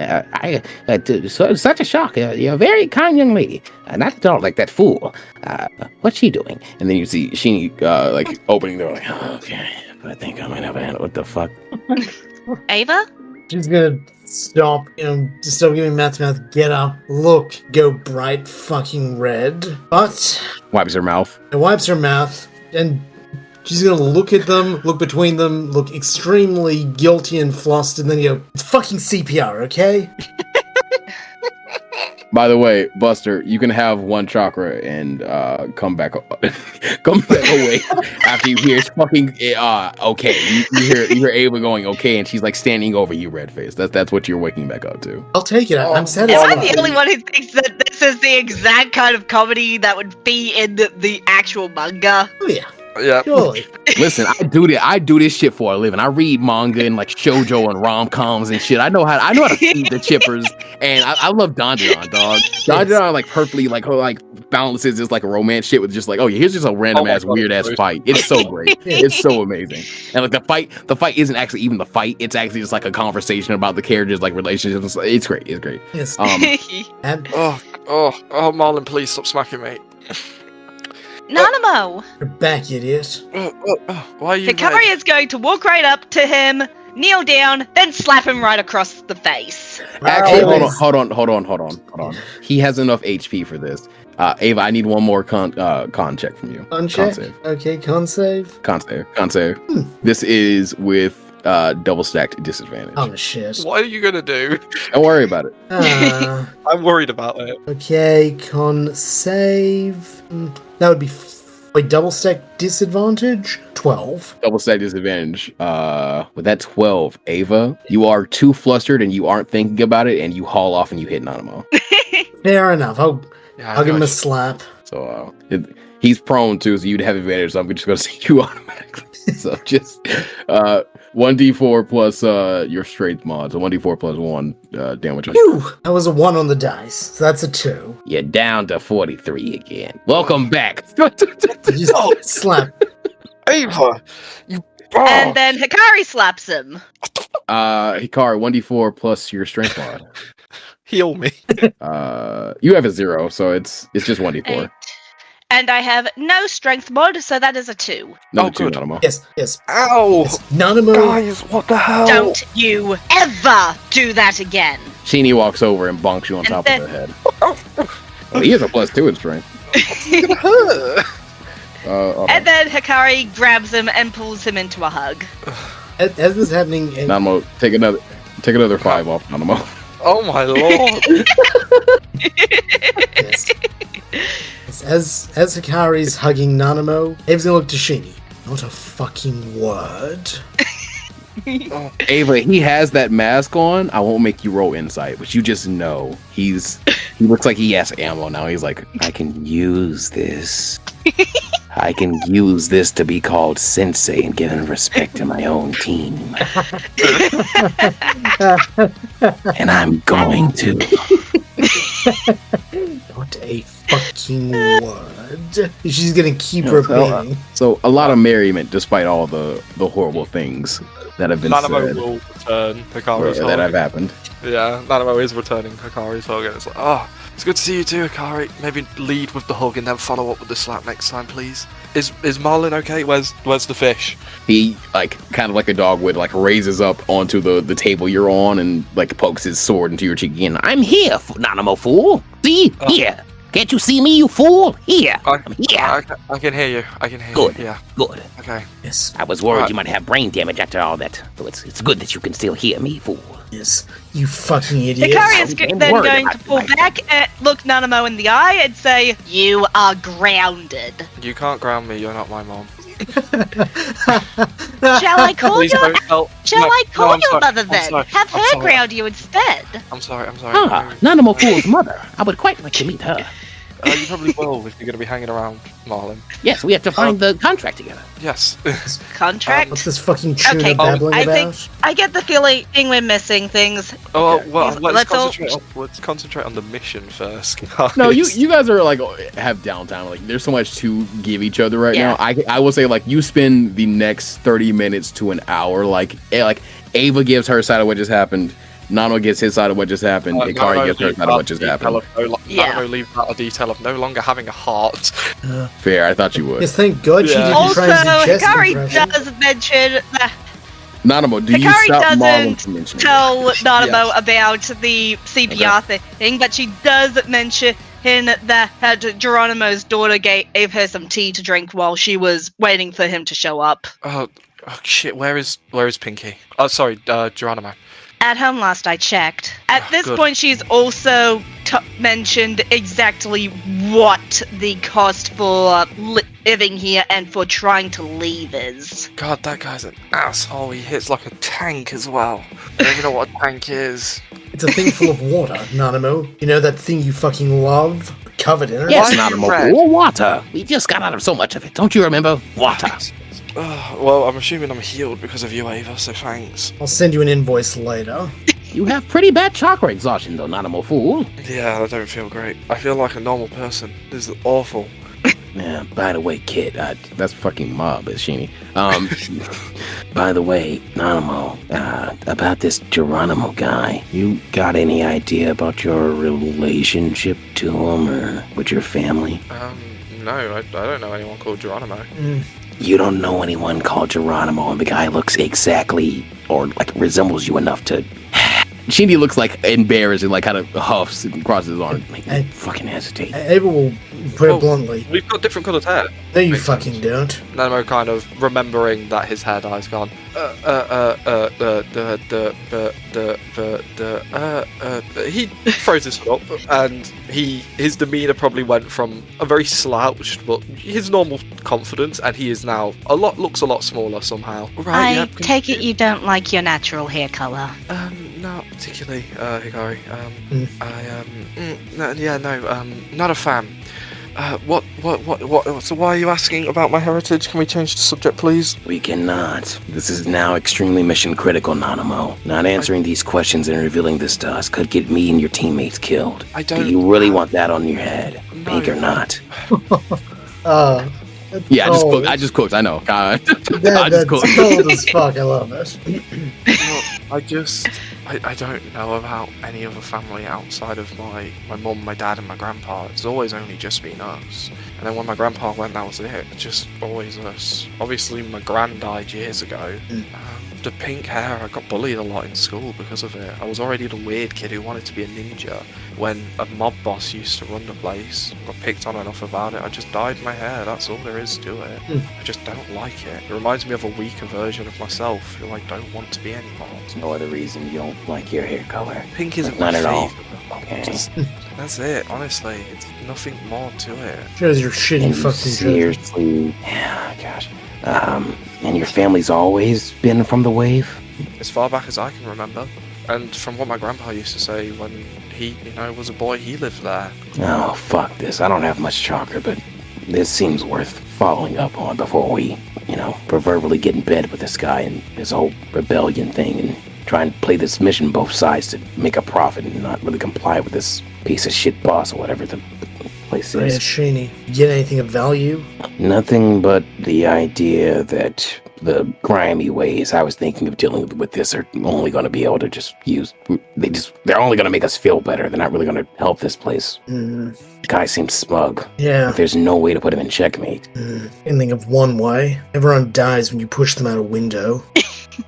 such a shock. You're a very kind young lady, not at all like that fool. What's she doing? And then you see Sheeny like opening the door, like, oh, okay, I think I might have a handle. What the fuck? Ava? She's gonna stop, just stop giving mouth to mouth, get up, look, go bright fucking red. But Wipes her mouth. it wipes her mouth, and she's gonna look at them, look between them, look extremely guilty and flustered, and then go, it's fucking CPR, okay? By the way, Buster, you can have 1 chakra and come back away after you hear it's fucking okay. You hear Ava going okay, and she's like standing over you, red face. That's what you're waking back up to. I'll take it, I'm Am satisfied. I the only one who thinks that this is the exact kind of comedy that would be in the actual manga? Oh yeah. Yeah. Surely. Listen, I do this shit for a living. I read manga and like shoujo and rom-coms and shit. I know how to feed the chippers, and I love Danjiron, dog. Danjiron like perfectly like balances this like a romance shit with just like, oh yeah, here's just a random ass weird ass fight. It's so great. It's so amazing. And like the fight isn't actually even the fight. It's actually just like a conversation about the characters, like relationships. It's great. It's great. Yes. And Marlon, please stop smacking me. Nanimo! you're back, idiot. Why are you Hikari red? is going to walk right up to him, kneel down, then slap him right across the face. Actually, Always- hold on. He has enough HP for this. Ava, I need one more con check from you. Con check? save. Okay, con save. Con save. This is with double stacked disadvantage. Oh shit. What are you gonna do? Don't worry about it. I'm worried about it. Okay, con save. That would be wait, double stack disadvantage? 12. Double stack disadvantage. With that 12, Ava, you are too flustered and you aren't thinking about it, and you haul off and you hit Nanimo. Fair enough. I'll give him a gosh. slap. So he's prone too, so you'd have advantage. So I'm just gonna say you automatically. So just 1d4 plus your strength mod. So 1d4 plus 1 damage. Phew! That was a 1 on the dice. So that's a 2. You're down to 43 again. Welcome back. Just slap. Ava, you. And then Hikari slaps him. Hikari, 1d4 plus your strength mod. Heal me. You have a 0, so it's just 1d4. 8. And I have no strength mod, so that is a 2. Another Oh, 2, good. Nanimo. Yes. Ow! Nanimo. Guys, what the hell? Don't you ever do that again. Sheenie walks over and bonks you on And top then- of the head. Well, he has a +2 in strength. And then Hikari grabs him and pulls him into a hug. As this is happening, Nanimo, take another 5 off Nanimo. Oh my lord! yes. As Hikari's hugging Nanimo, Ava's gonna look to Shini. Not a fucking word. Ava, he has that mask on. I won't make you roll insight, but you just know he looks like he has ammo now. He's like, I can use this. I can use this to be called sensei and given respect to my own team. And I'm going to. Not a fucking word. She's gonna keep repeating. so a lot of merriment despite all the horrible things that have been Nanimo said will return Hikari's that have hug. happened. Yeah, Nanimo is returning Hikari's hug, and it's like, oh, it's good to see you too, Hikari. Maybe lead with the hug and then follow up with the slap next time, please. Is Marlon okay? Where's the fish? He like kind of like a dog would like raises up onto the table you're on and like pokes his sword into your cheek again. I'm here, Nanimo fool. See? Oh. Here. Can't you see me, you fool? Here. I'm here. I can hear you. I can hear Good. you. Yeah. Good. Okay. Yes, I was worried Right. you might have brain damage after all that. So it's good that you can still hear me, fool. yes. You fucking idiot. Hikari is I'm then worried going about to pull my- back and look Nanimo in the eye and say, "You are grounded." You can't ground me. You're not my mom. Shall I call Please your don't tell. Shall no, I call no, I'm your sorry. mother I'm then? sorry. Have I'm her sorry. ground you instead. I'm sorry. Ah, Nanimo fool's mother. I would quite like to meet her. You probably will if you're going to be hanging around, Marlon. Yes, we have to find the contract together. Yes. Contract. What's this fucking tuna Okay, babbling I about? think I get the feeling we're missing things. Oh, Okay. well, Let's let's concentrate on the mission first. Guys. No, you guys are like have downtime. Like there's so much to give each other right Yeah. now. I will say like you spend the next 30 minutes to an hour like Ava gives her side of what just happened. Nano gets his side of what just happened. Hikari gets her side of what just happened. Yeah. Nanimo leaves out a detail of no longer having a heart. Fair, I thought you would. Yes, thank God she Yeah. didn't Also, try and do chest Hikari impression. does mention that Nanimo, do you Hikari stop Marlon doesn't from mentioning it? tell Nanimo Yes. about the CPR thing, but she does mention that Geronimo's daughter gave her some tea to drink while she was waiting for him to show up. Oh shit! Where is Pinky? Oh, sorry, Geronimo. At home last I checked. At this Good. point, she's also mentioned exactly what the cost for living here and for trying to leave is. God, that guy's an asshole. He hits like a tank as well. I don't even know what a tank is. It's a thing full of water, Nanimo. You know that thing you fucking love? covered in it. Yes, Why not are a you more red? water. We just got out of so much of it. Don't you remember? Water. Well, I'm assuming I'm healed because of you, Ava, so thanks. I'll send you an invoice later. You have pretty bad chakra exhaustion, though, not a more fool. Yeah, I don't feel great. I feel like a normal person. This is awful. Yeah, by the way, kid, that's fucking mob, is Sheeny. By the way, Nanimo, about this Geronimo guy, you got any idea about your relationship to him or with your family? No, I don't know anyone called Geronimo. You don't know anyone called Geronimo, and the guy looks exactly, or like resembles you enough to... Sheeny looks like embarrassed and like kind of huffs and crosses his arms. Make me fucking hesitate. Ava will put it bluntly. We've got different coloured hair. No, you Makes fucking sense. don't. Nanimo kind of remembering that his hair dye's gone. He throws his foot up, and his demeanour probably went from a very slouched, but his normal confidence, and he is now looks a lot smaller somehow. Right, I take it you don't like your natural hair color. Not particularly, Hikari. Not a fan. What? So why are you asking about my heritage? Can we change the subject, please? We cannot. This is now extremely mission critical, Nanimo. Not answering these questions and revealing this to us could get me and your teammates killed. I don't... Do you really want that on your head? No. Pink or not? Yeah, I just cooked. I know. God. That's cold as fuck. I love it. I don't know about any other family outside of my mum, my dad, and my grandpa. It's always only just been us. And then when my grandpa went, that was it. Just always us. Obviously, my gran died years ago. The pink hair, I got bullied a lot in school because of it. I was already the weird kid who wanted to be a ninja. When a mob boss used to run the place, got picked on enough about it, I just dyed my hair. That's all there is to it. I just don't like it. It reminds me of a weaker version of myself who I don't want to be anymore. No other reason you don't like your hair color. Pink isn't Not my at all. favourite. Okay. Just, that's it, honestly. It's nothing more to it. Shows your shitty And you fucking judgment. seriously... Yeah, gosh. And your family's always been from the wave? As far back as I can remember. And from what my grandpa used to say, when he, was a boy, he lived there. Oh, fuck this. I don't have much chakra, but this seems worth following up on before we, proverbially get in bed with this guy and his whole rebellion thing and try and play this mission both sides to make a profit and not really comply with this piece of shit boss or whatever the place Yeah, is. Shaney. You get anything of value? Nothing but the idea that the grimy ways I was thinking of dealing with this are only going to be able to just use... They're only going to make us feel better. They're not really going to help this place. The guy seems smug. Yeah. But there's no way to put him in checkmate. Can think of one way. Everyone dies when you push them out a window.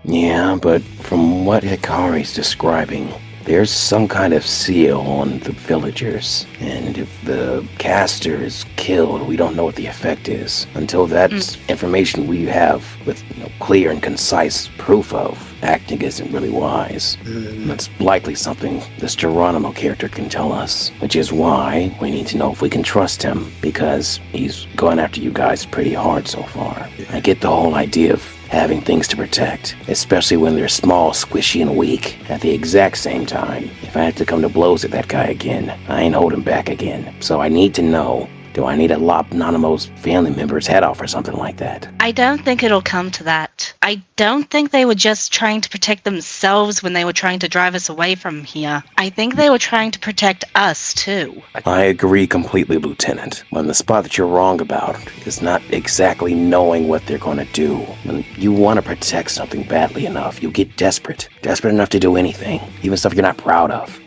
Yeah, but from what Hikari's describing, there's some kind of seal on the villagers. And if the caster is killed, we don't know what the effect is. Until that's information we have with clear and concise proof of, acting isn't really wise. That's likely something this Geronimo character can tell us. Which is why we need to know if we can trust him, because he's going after you guys pretty hard so far. I get the whole idea of having things to protect, especially when they're small, squishy, and weak. At the exact same time, if I have to come to blows with that guy again, I ain't holding back again. So I need to know, do I need to lop Nanimo's family member's head off or something like that? I don't think it'll come to that. I don't think they were just trying to protect themselves when they were trying to drive us away from here. I think they were trying to protect us, too. I agree completely, Lieutenant. When the spot that you're wrong about is not exactly knowing what they're going to do. When you want to protect something badly enough, you get desperate. Desperate enough to do anything, even stuff you're not proud of.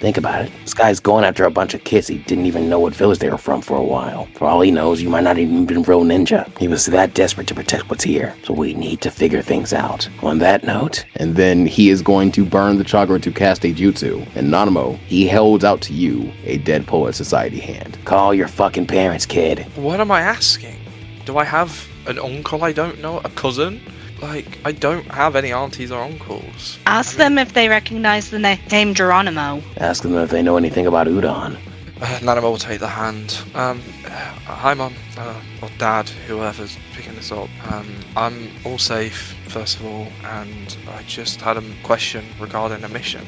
Think about it. This guy's going after a bunch of kids he didn't even know what village they were from for a while. For all he knows, you might not even been real ninja. He was that desperate to protect what's here. So we need to figure things out. On that note... And then he is going to burn the chakra to cast a jutsu. And Nanimo, he holds out to you a Dead Poet Society hand. Call your fucking parents, kid. What am I asking? Do I have an uncle I don't know? A cousin? I don't have any aunties or uncles. Ask them if they recognize the name Geronimo. Ask them if they know anything about udon. Nanimo will take the hand. Hi, Mum, or Dad, whoever's picking this up. I'm all safe, first of all, and I just had a question regarding a mission.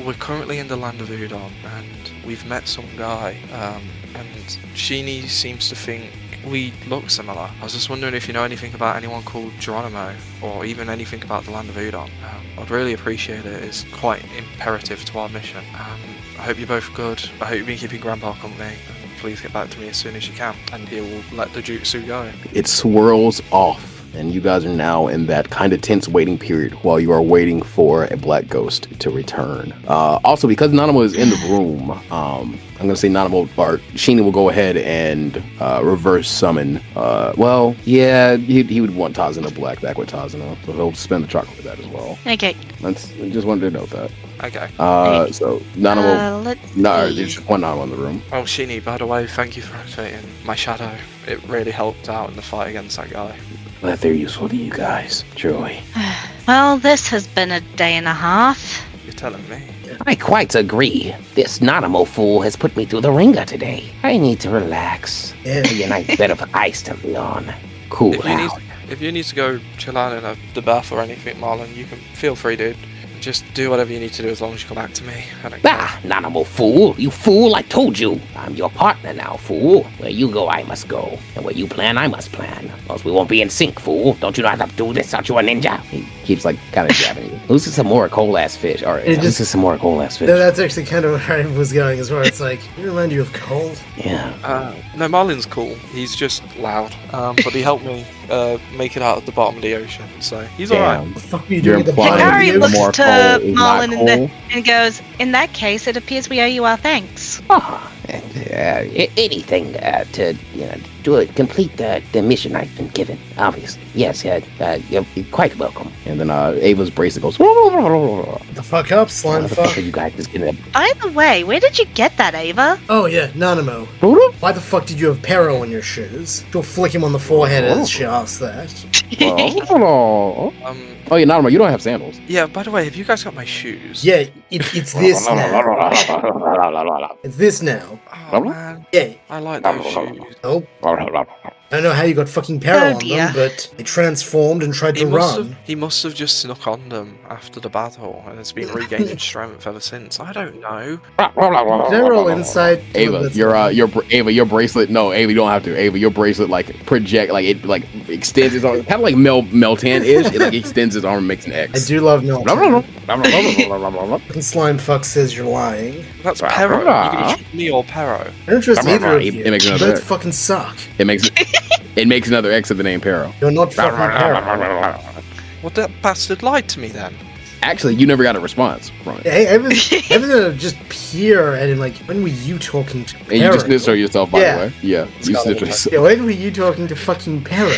We're currently in the land of Udon, and we've met some guy, and Sheeny seems to think we look similar. I was just wondering if you know anything about anyone called Geronimo, or even anything about the land of Udon. I'd really appreciate it. It's quite imperative to our mission. I hope you're both good. I hope you've been keeping Grandpa company. Please get back to me as soon as you can, and he will let the jutsu go. It swirls off, and you guys are now in that kind of tense waiting period while you are waiting for a black ghost to return. Also, because Nanimo is in the room, I'm gonna say Nanimo or Sheeny will go ahead and reverse summon. Well, yeah, he would want Tazuna black back with Tazuna, so he'll spend the chocolate for that as well. Okay. I just wanted to note that. Okay. So Nanimo, Let's there's just one Nanimo in the room. Oh, Sheeny, by the way, thank you for activating my shadow. It really helped out in the fight against that guy. Glad they're useful to you guys. Joy. Well, this has been a day and a half. You're telling me. I quite agree. This Nanimo fool has put me through the ringer today. I need to relax. Yeah. Maybe a nice bed of ice to be on. Cool out. If you need to go chill out in the bath or anything, Marlon, you can feel free, dude. Just do whatever you need to do as long as you come back to me. I don't care. Nanimo fool. You fool, I told you. I'm your partner now, fool. Where you go, I must go. And where you plan, I must plan. Or else we won't be in sync, fool. Don't you know how to do this? Aren't you a ninja? He keeps, like, kind of jabbing you. Who's some more coal-ass fish? All right, this is some more coal-ass fish. No, that's actually kind of where I was going as well. It's like, you remind you of coal. Yeah. No, Marlin's cool. He's just loud. But he helped me make it out of the bottom of the ocean, so he's alright. What the fuck are you doing You're at the bottom implying Hikari of the looks ocean? more to coal is not Marlon coal? and goes, in that case, it appears we owe you our thanks. Anything to complete the mission I've been given, obviously. Yes, you're quite welcome. And then Ava's bracelet goes. What the fuck up, slime What the fuck fuck? are you guys just gonna... By the way, where did you get that, Ava? Oh yeah, Nanimo. Why the fuck did you have Pero in your shoes? She'll flick him on the forehead as she asks that. Oh yeah, Nanimo, you don't have sandals. Yeah, by the way, have you guys got my shoes? Yeah, it's this now. It's this now. Oh, man. Yeah. I like those shoes. Oh, I don't know how you got fucking Pero Oh, on dear. them, but they transformed and tried to run. He must have just snuck on them after the battle, and it's been regaining strength ever since. I don't know. Can I roll inside? Ava, your bracelet. No, Ava, you don't have to. Ava, your bracelet like project, like it like extends its arm, kind of like Meltan-ish. It like extends its arm and makes an I X. do love Melton. Fucking slime fuck says you're lying. That's Pero. You can choose me or Pero. I don't trust either of you. It makes You another both X. fucking suck. It makes another X of the name Pero. You're not fucking Pero. Well, that bastard lied to me then. Actually, you never got a response from it. Hey, I was gonna just peer at him like, when were you talking to Pero? And you just snitched on yourself, by Yeah. the way. Yeah, you snitched on yourself. Yeah, when were you talking to fucking Pero?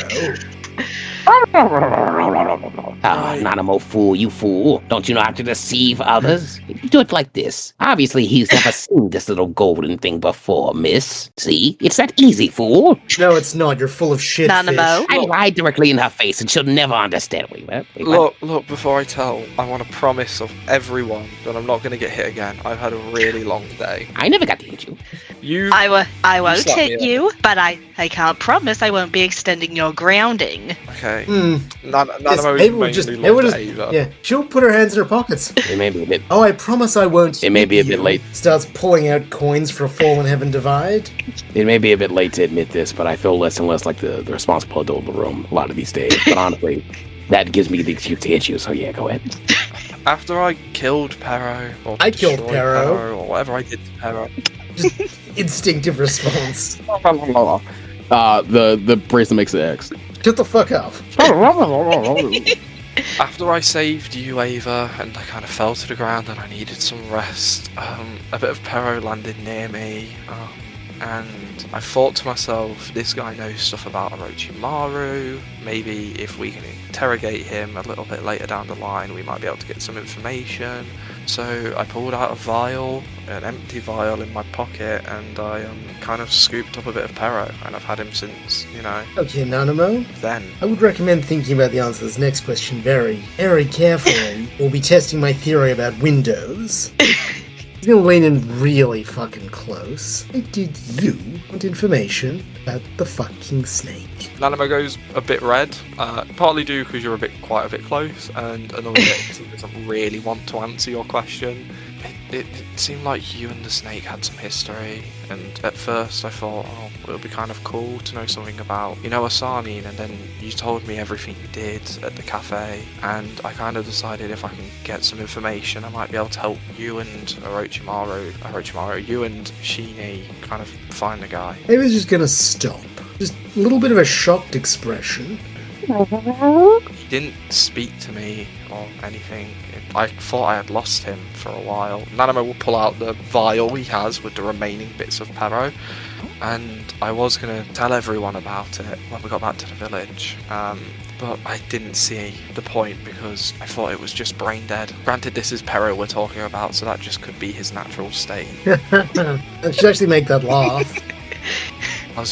Nanimo fool, you fool. Don't you know how to deceive others? You do it like this. Obviously, he's never seen this little golden thing before, miss. See? It's that easy, fool. No, it's not. You're full of shit. Nanimo? I lied directly in her face and she'll never understand. Wait, Look, before I tell, I want to promise of everyone that I'm not going to get hit again. I've had a really long day. I never got to hit you. I won't slapped me hit up. you, but I can't promise I won't be extending your grounding. Okay. Hmm. Nanimo Ava would just, mainly Ava would looked just, at Ava. yeah, she'll put her hands in her pockets. It may be a bit... Oh, I promise I won't. It may be a hit bit you. late. Starts pulling out coins for Fallen Heaven Divide. It may be a bit late to admit this, but I feel less and less like the responsible adult in the room a lot of these days. But honestly, that gives me the excuse to hit you, so yeah, go ahead. After I killed Pero, or I killed destroyed Pero. or whatever I did to Pero. Just instinctive response. The bracelet makes an X. Shut the fuck up. After I saved you, Ava, and I kind of fell to the ground and I needed some rest, a bit of Pero landed near me, and I thought to myself, this guy knows stuff about Orochimaru. Maybe if we can interrogate him a little bit later down the line, we might be able to get some information. So I pulled out a vial, an empty vial in my pocket, and I kind of scooped up a bit of Pero, and I've had him since, Okay, Nanimo. then. I would recommend thinking about the answer to this next question very, very carefully. We'll be testing my theory about windows. He's gonna lean in really fucking close. Did you want information about the fucking snake? Nanimo goes a bit red, partly due because you're quite a bit close, and another bit because he doesn't really want to answer your question. It seemed like you and the snake had some history, and at first I thought, oh, it would be kind of cool to know something about, Asani, and then you told me everything you did at the cafe, and I kind of decided if I can get some information, I might be able to help you and Orochimaru, you and Shini kind of find the guy. He was just gonna stop. Just a little bit of a shocked expression. He didn't speak to me or anything. I thought I had lost him for a while. Nanimo will pull out the vial he has with the remaining bits of Pero, and I was going to tell everyone about it when we got back to the village, but I didn't see the point because I thought it was just brain dead. Granted, this is Pero we're talking about, so that just could be his natural state. I should actually make that laugh. I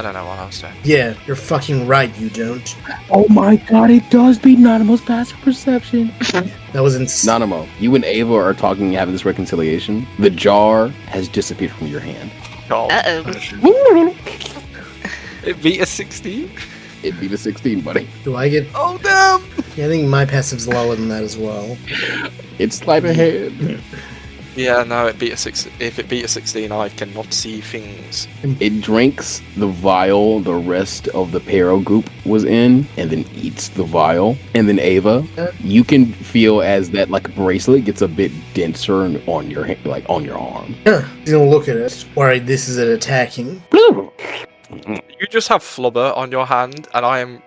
don't know what I was doing. Yeah, you're fucking right, you don't. Oh my god, it does beat Nanimo's passive perception. That was insane. Nanimo, you and Ava are talking, having this reconciliation. The jar has disappeared from your hand. Oh. Uh-oh. It beat a 16? It beat a 16, buddy. Do I get... Oh, damn! Yeah, I think my passive's lower than that as well. It's sleight of hand. Yeah, no, it beat a 6. If it beat a 16, I cannot see things. It drinks the vial the rest of the Pero group was in, and then eats the vial. And then Ava, you can feel as that like bracelet gets a bit denser on your like on your arm. Huh. He's gonna look at it, worried this is it attacking. You just have flubber on your hand, and I am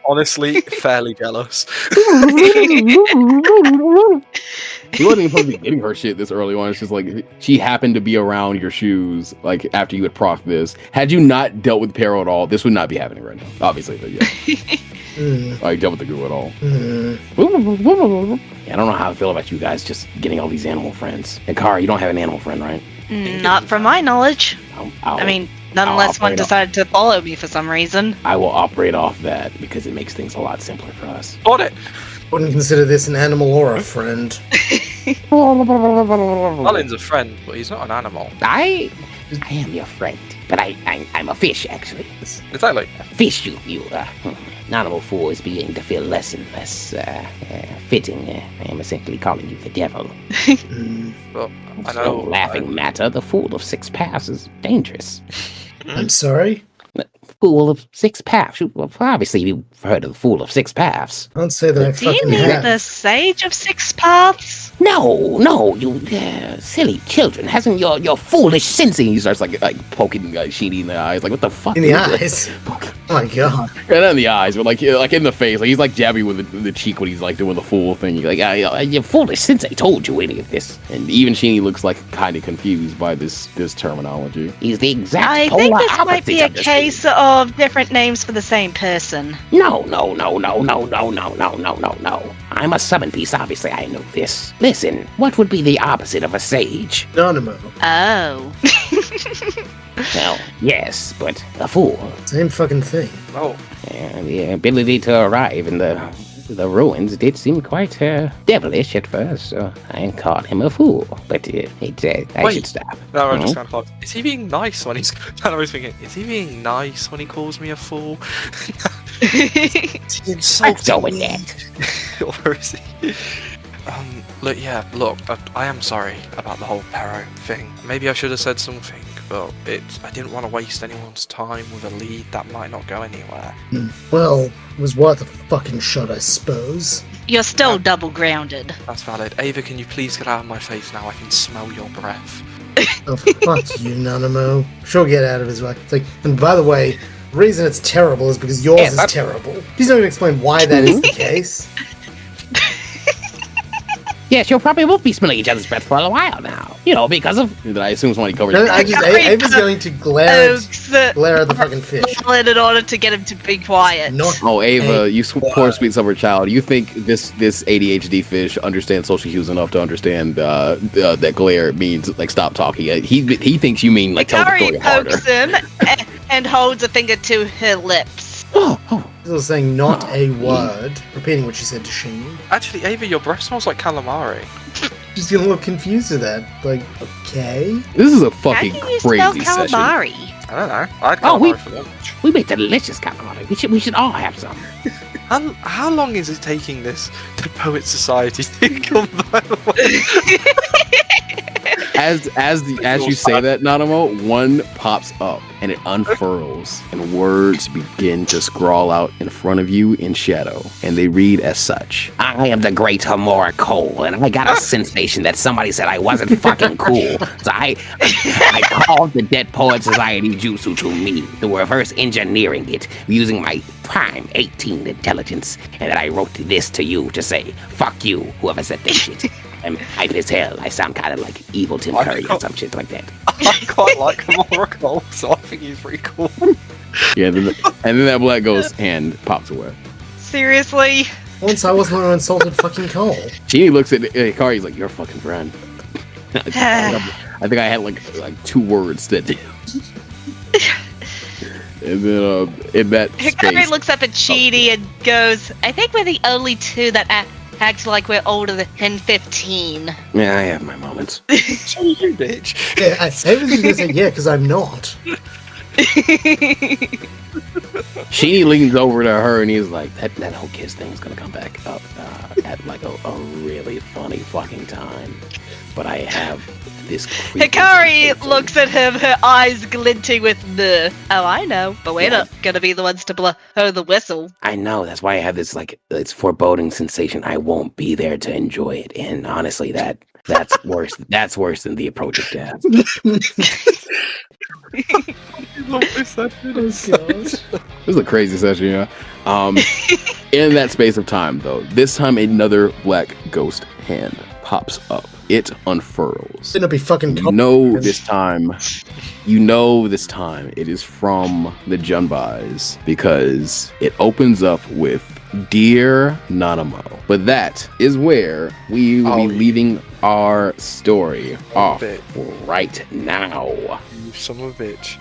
honestly fairly jealous. She wasn't even supposed to be getting her shit this early on. It's just like she happened to be around your shoes, like after you had procced this. Had you not dealt with Pero at all, this would not be happening right now. Obviously, but yeah. I dealt with the goo at all. I don't know how I feel about you guys just getting all these animal friends. Hikari, you don't have an animal friend, right? Not from my knowledge. I mean, not unless one decided to follow me for some reason. I will operate off that because it makes things a lot simpler for us. Got it! Wouldn't consider this an animal or a friend. Colin's a friend, but he's not an animal. I am your friend, but I'm a fish, actually. Exactly. Fish, you. Nanimo 4 is beginning to feel less and less fitting. I am essentially calling you the devil. But I So, know. laughing matter, the fool of 6 paths is dangerous. I'm sorry? Fool of 6 paths. Well, obviously, you've heard of the Fool of 6 paths. I don't say that I Do you fucking mean have. the Sage of Six Paths? No, you silly children. Hasn't your foolish sensei? He starts like poking Sheeny in the eyes, like what the fuck? In the is eyes? Oh my god. Yeah, not in the eyes, but like in the face. Like he's like jabbing with the cheek when he's like doing the fool thing. He's like, Your foolish sensei told you any of this. and even Sheeny looks like kind of confused by this terminology. He's the exact I polar think this might opposite be a of this case of different names for the same person. No. I'm a summon piece, obviously I know this. Listen, what would be the opposite of a sage? Nanimo. Oh. Well, yes, but a fool. Same fucking thing. Oh, The ability to arrive in the ruins did seem quite devilish at first, so I called him a fool. But I should stop. no, I'm just kind of like, is he being nice when he's... I was thinking, is he being nice when he calls me a fool? Is he insulting Let's go with me? that. Or is he... Look, I am sorry about the whole Pero thing. Maybe I should have said something, but I didn't want to waste anyone's time with a lead that might not go anywhere. Well, it was worth a fucking shot, I suppose. You're still double grounded. That's valid. Ava, can you please get out of my face now? I can smell your breath. Oh, fuck you, Nanimo. She'll get out of his way. It's like, and by the way, the reason it's terrible is because yours is terrible. He's not even explain why that is the case. Yes, you'll probably both be smelling each other's breath for a while now. Because of... That I assume somebody covered. No, Ava's going to glare at the fucking fish. In order to get him to be quiet. Not Oh, Ava, a you poor sweet summer child. You think this ADHD fish understands social cues enough to understand that glare means like stop talking? He thinks you mean like tell the story Hikari harder. pokes him and holds a finger to her lips. He's also saying not a word, repeating what she said to Sheen. Actually, Ava, your breath smells like calamari. Just getting a little confused with that. Like, okay. This is a How fucking do you spell crazy session. calamari? I don't know. I'd Oh, calamari for lunch. We make delicious calamari. We should all have some. How long is it taking the Poet Society to compile? As you say that, Nanimo, one pops up and it unfurls, and words begin to scrawl out in front of you in shadow, and they read as such: I am the great Hamura Cole, and I got a sensation that somebody said I wasn't fucking cool. So I called the Dead Poet Society jutsu to me, the reverse engineering it using my prime 18 intelligence, and then I wrote this to you to say, fuck you, whoever said that shit. I'm hype as hell. I sound kind of like evil Tim Curry or some shit like that. I quite like Oracle, so I think he's pretty cool. Yeah, and then that black ghost hand pops away. Seriously? Once I was the one who insulted fucking Cole. Genie looks at Hikari, he's like, "You're a fucking friend." I think I had like 2 words that. And then in that Hikari space, looks up at Chidi and goes, I think we're the only two that act like we're older than 15. Yeah, I have my moments. So you, bitch. Yeah, I was just gonna say yeah, because I'm not. Sheeny leans over to her and he's like, that whole kiss thing's gonna come back up at like a really funny fucking time. But I have this Hikari looks at him, her eyes glinting with the, oh, I know, but we're not gonna be the ones to blow the whistle. I know, that's why I have this, like, it's foreboding sensation. I won't be there to enjoy it. And honestly, that's worse. That's worse than the approach of death. This is a crazy session, yeah. In that space of time, though, this time another black ghost hand pops up. It unfurls. It'll be fucking. You know this time it is from the Junbais because it opens up with Dear Nanimo. But that is where we will be leaving our story off right now. You son of a bitch.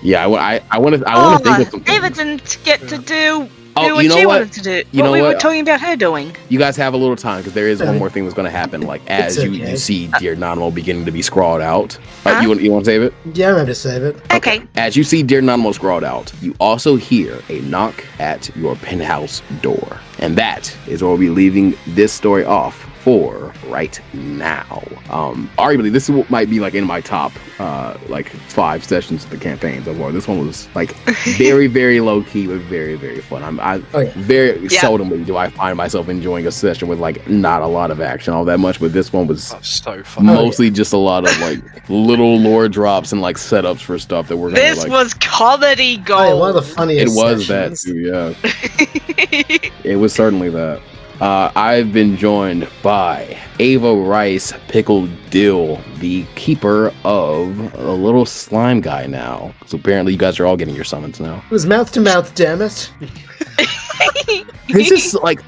Yeah, I want to think of something. David didn't get to do you know she what? wanted to do. You know we were what? talking about her doing. You guys have a little time because there is one more thing that's going to happen. Like as you see Dear Nanimo beginning to be scrawled out. You want to save it? Yeah, I'm ready to save it. Okay. As you see Dear Nanimo scrawled out, you also hear a knock at your penthouse door, and that is where we'll be leaving this story off for right now. Arguably, this might be like in my top 5 sessions of the campaign so far. This one was like very, very low key, but very, very fun. Very seldomly do I find myself enjoying a session with like not a lot of action all that much, but this one was so fun. Mostly just a lot of like little lore drops and like setups for stuff that we're gonna This was comedy gold. One of the funniest. It was sessions. that too, yeah. It was certainly that. I've been joined by Ava Rice Pickled Dill, the keeper of a little slime guy now. So apparently you guys are all getting your summons now. It was mouth to mouth, damn it. This is like,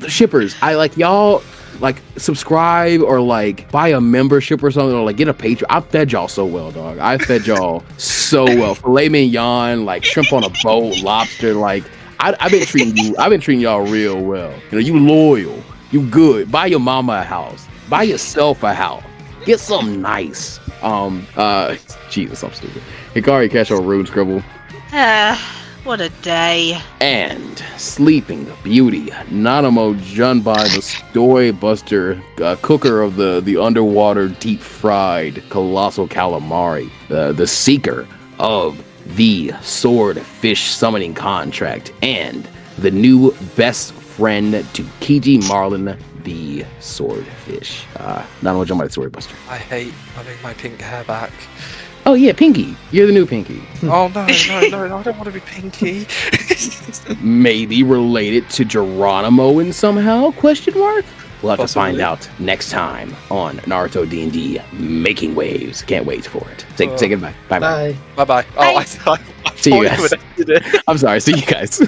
shippers, y'all like subscribe or like buy a membership or something or like get a Patreon. I fed y'all so well, dog. I fed y'all so well. Filet mignon, like shrimp on a boat, lobster, like I've been treating y'all real well. You know, you loyal, you good. Buy your mama a house. Buy yourself a house. Get something nice. Jesus, I'm stupid. Hikari, catch your rune scribble. What a day. And Sleeping Beauty, Nanimo Junbai, the story buster, cooker of the underwater deep fried colossal calamari, the seeker of the swordfish summoning contract, and the new best friend to Kiji Marlin, the swordfish. Nanimo Junbai, the story buster. I hate having my pink hair back. Oh yeah, Pinky. You're the new Pinky. Oh no, I don't want to be Pinky. Maybe related to Geronimo in somehow? Question mark? We'll have to find out next time on Naruto D&D Making Waves. Can't wait for it. Say goodbye. Bye-bye. Bye. Bye-bye. Oh, I See you guys. I'm sorry. See you guys.